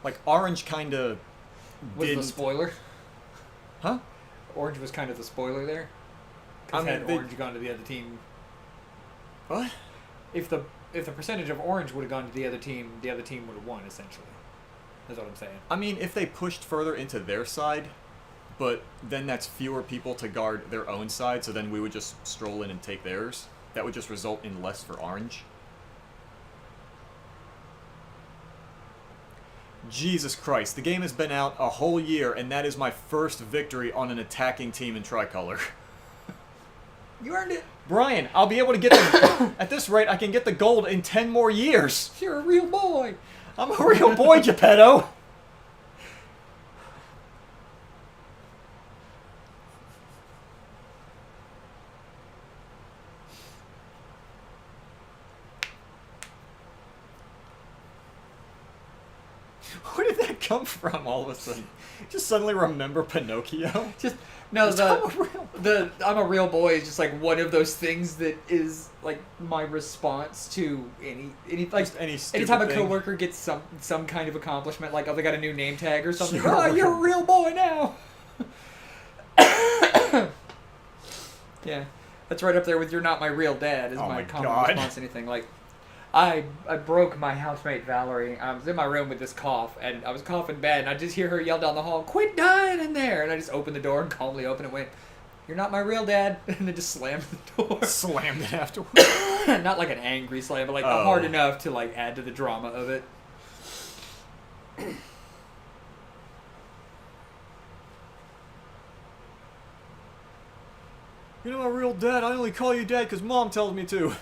Like, orange kind of Was didn't... the spoiler? Huh? Orange was kind of the spoiler there. Because had orange gone to the other team... What? If the percentage of orange would have gone to the other team would have won, essentially. That's what I'm saying. I mean, if they pushed further into their side, but then that's fewer people to guard their own side, so then we would just stroll in and take theirs. That would just result in less for orange. Jesus Christ, the game has been out a whole year, and that is my first victory on an attacking team in Tricolor. You earned it. Brian, I'll be able to get the... At this rate, I can get the gold in 10 more years. You're a real boy. I'm a real boy, Geppetto. Where did that come from all of a sudden? Just suddenly remember Pinocchio? Just no, I'm a real boy is just like one of those things that is like my response to any like any stupid anytime a thing. coworker gets some kind of accomplishment, like, oh, they got a new name tag or something. Sure. Oh, you're a real boy now. Yeah, that's right up there with "You're not my real dad" is Oh my my common God. response to anything. Like, I broke my housemate Valerie. I was in my room with this cough, and I was coughing bad, and I just hear her yell down the hall, "Quit dying in there!" And I just opened the door and calmly opened it and went, "You're not my real dad," and then just slammed the door. Slammed it afterwards. Not like an angry slam, but like hard enough to like add to the drama of it. You're not my real dad. I only call you dad because Mom tells me to.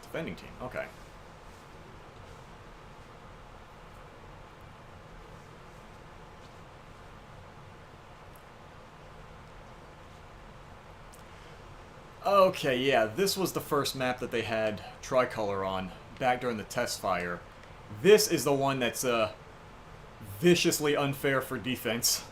Defending team. Okay. Okay, yeah, this was the first map that they had Tricolor on back during the test fire. This is the one that's viciously unfair for defense.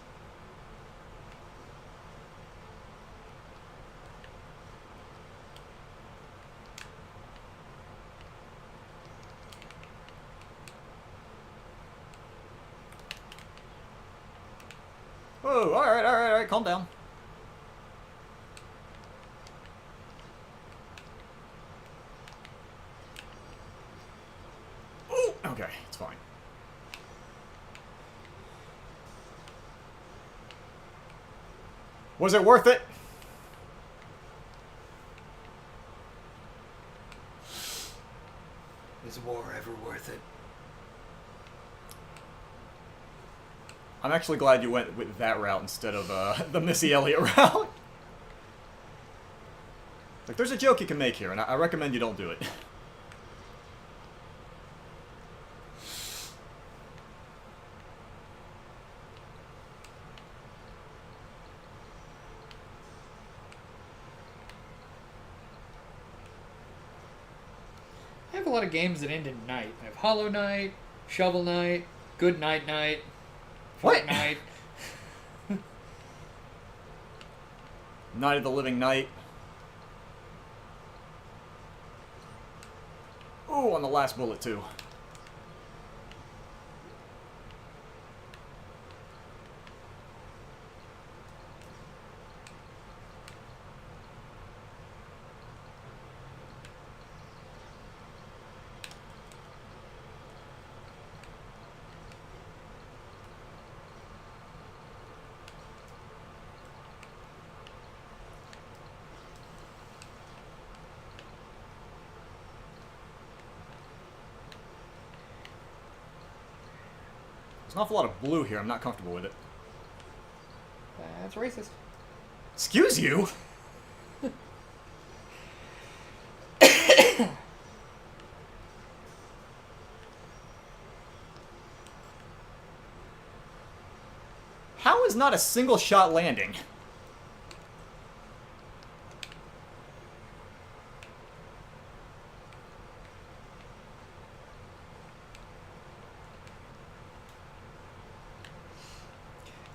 Whoa, alright, calm down. Ooh, okay, it's fine. Was it worth it? Is war ever worth it? I'm actually glad you went with that route instead of the Missy Elliott route. Like, there's a joke you can make here, and I recommend you don't do it. I have a lot of games that end in night. I have Hollow Knight, Shovel Knight, Good Night Night, What? Fortnite. Night of the Living Night. Ooh, on the last bullet, too. There's an awful lot of blue here. I'm not comfortable with it. That's racist. Excuse you? How is not a single shot landing?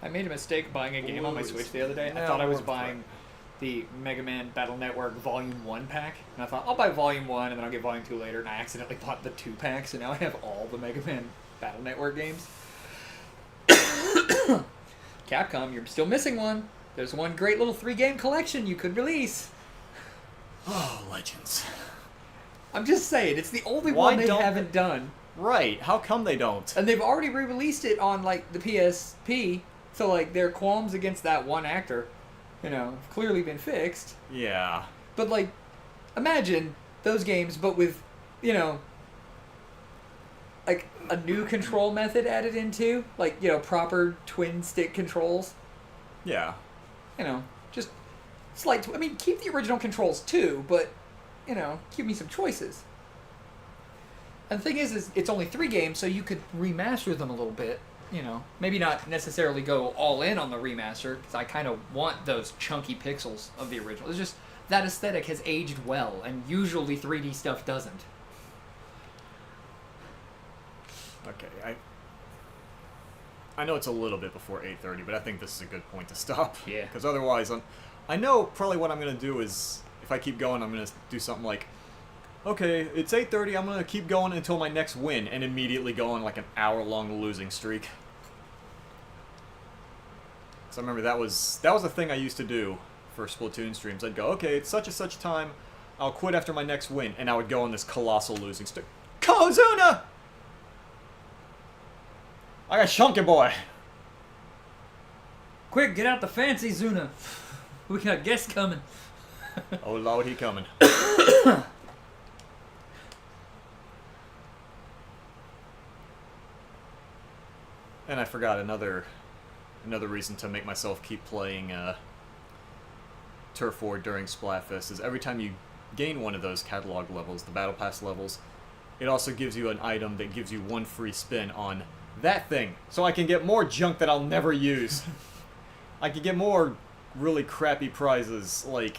I made a mistake buying a game on my Switch the other day. I Now thought I was we're buying the Mega Man Battle Network Volume 1 pack. And I thought, I'll buy Volume 1 and then I'll get Volume 2 later. And I accidentally bought the 2 pack, so now I have all the Mega Man Battle Network games. Capcom, you're still missing one. There's one great little 3-game collection you could release. Oh, Legends. I'm just saying, it's the only Why one they don't haven't done. Right, how come they don't? And they've already re-released it on, like, the PSP, so, like, their qualms against that one actor, have clearly been fixed. Yeah. But, like, imagine those games, but with, like, a new control method added into, like, proper twin-stick controls. Yeah. Just slight... keep the original controls, too, but, give me some choices. And the thing is it's only 3 games, so you could remaster them a little bit, Maybe not necessarily go all in on the remaster, because I kind of want those chunky pixels of the original. It's just that aesthetic has aged well, and usually 3D stuff doesn't. Okay, I know it's a little bit before 8:30, but I think this is a good point to stop. Yeah. Because otherwise, I know probably what I'm going to do is, if I keep going, I'm going to do something like, okay, it's 8:30, I'm going to keep going until my next win, and immediately go on like an hour-long losing streak. So I remember that was a thing I used to do for Splatoon streams. I'd go, okay, it's such and such time, I'll quit after my next win, and I would go on this colossal losing streak. Kozuna! I got Shunky Boy! Quick, get out the fancy, Zuna. We got guests coming. Oh Lord, he coming. And I forgot another reason to make myself keep playing Turf War during Splatfest is every time you gain one of those catalog levels, the Battle Pass levels, it also gives you an item that gives you 1 free spin on that thing, so I can get more junk that I'll never use. I can get more really crappy prizes, like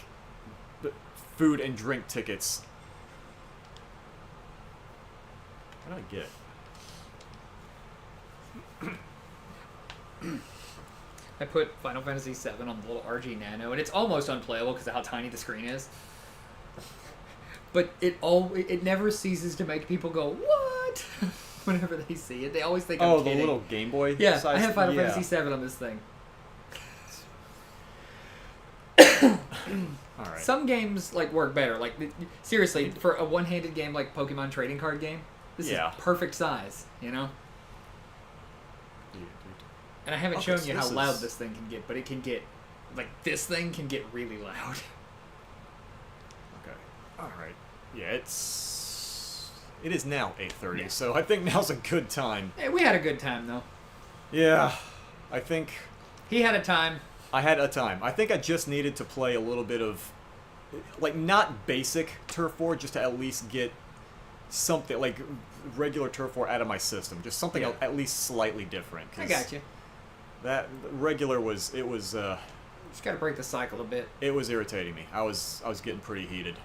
food and drink tickets. What did I get? I put Final Fantasy VII on the little RG Nano, and it's almost unplayable because of how tiny the screen is. But it never ceases to make people go, what? Whenever they see it. They always think I'm kidding. The little Game Boy Yeah, size? I have Final Fantasy VII on this thing. Alright. Some games work better. Like, seriously, for a one-handed game like Pokemon trading card game, this is perfect size, And I haven't shown you how loud this thing can get, but it can get, this thing can get really loud. Okay. Alright. Yeah, it is now 8:30, so I think now's a good time. Hey, we had a good time, though. Yeah, I think... He had a time. I had a time. I think I just needed to play a little bit of, not basic Turf War, just to at least get something, regular Turf War out of my system. Just something at least slightly different. I got you. That regular was, just gotta break the cycle a bit. It was irritating me. I was getting pretty heated.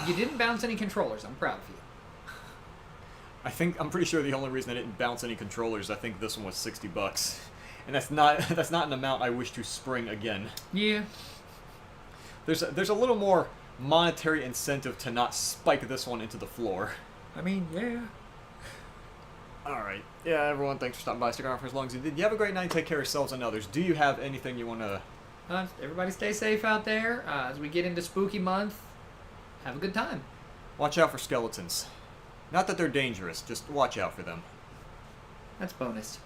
You didn't bounce any controllers. I'm proud of you. I'm pretty sure the only reason I didn't bounce any controllers, I think this one was $60. And that's not an amount I wish to spring again. Yeah. There's a little more monetary incentive to not spike this one into the floor. Yeah. Alright. Yeah, everyone, thanks for stopping by. Stick around for as long as you did. You have a great night. Take care of yourselves and others. Do you have anything you want to... Everybody stay safe out there. As we get into spooky month, have a good time. Watch out for skeletons. Not that they're dangerous, just watch out for them. That's bonus.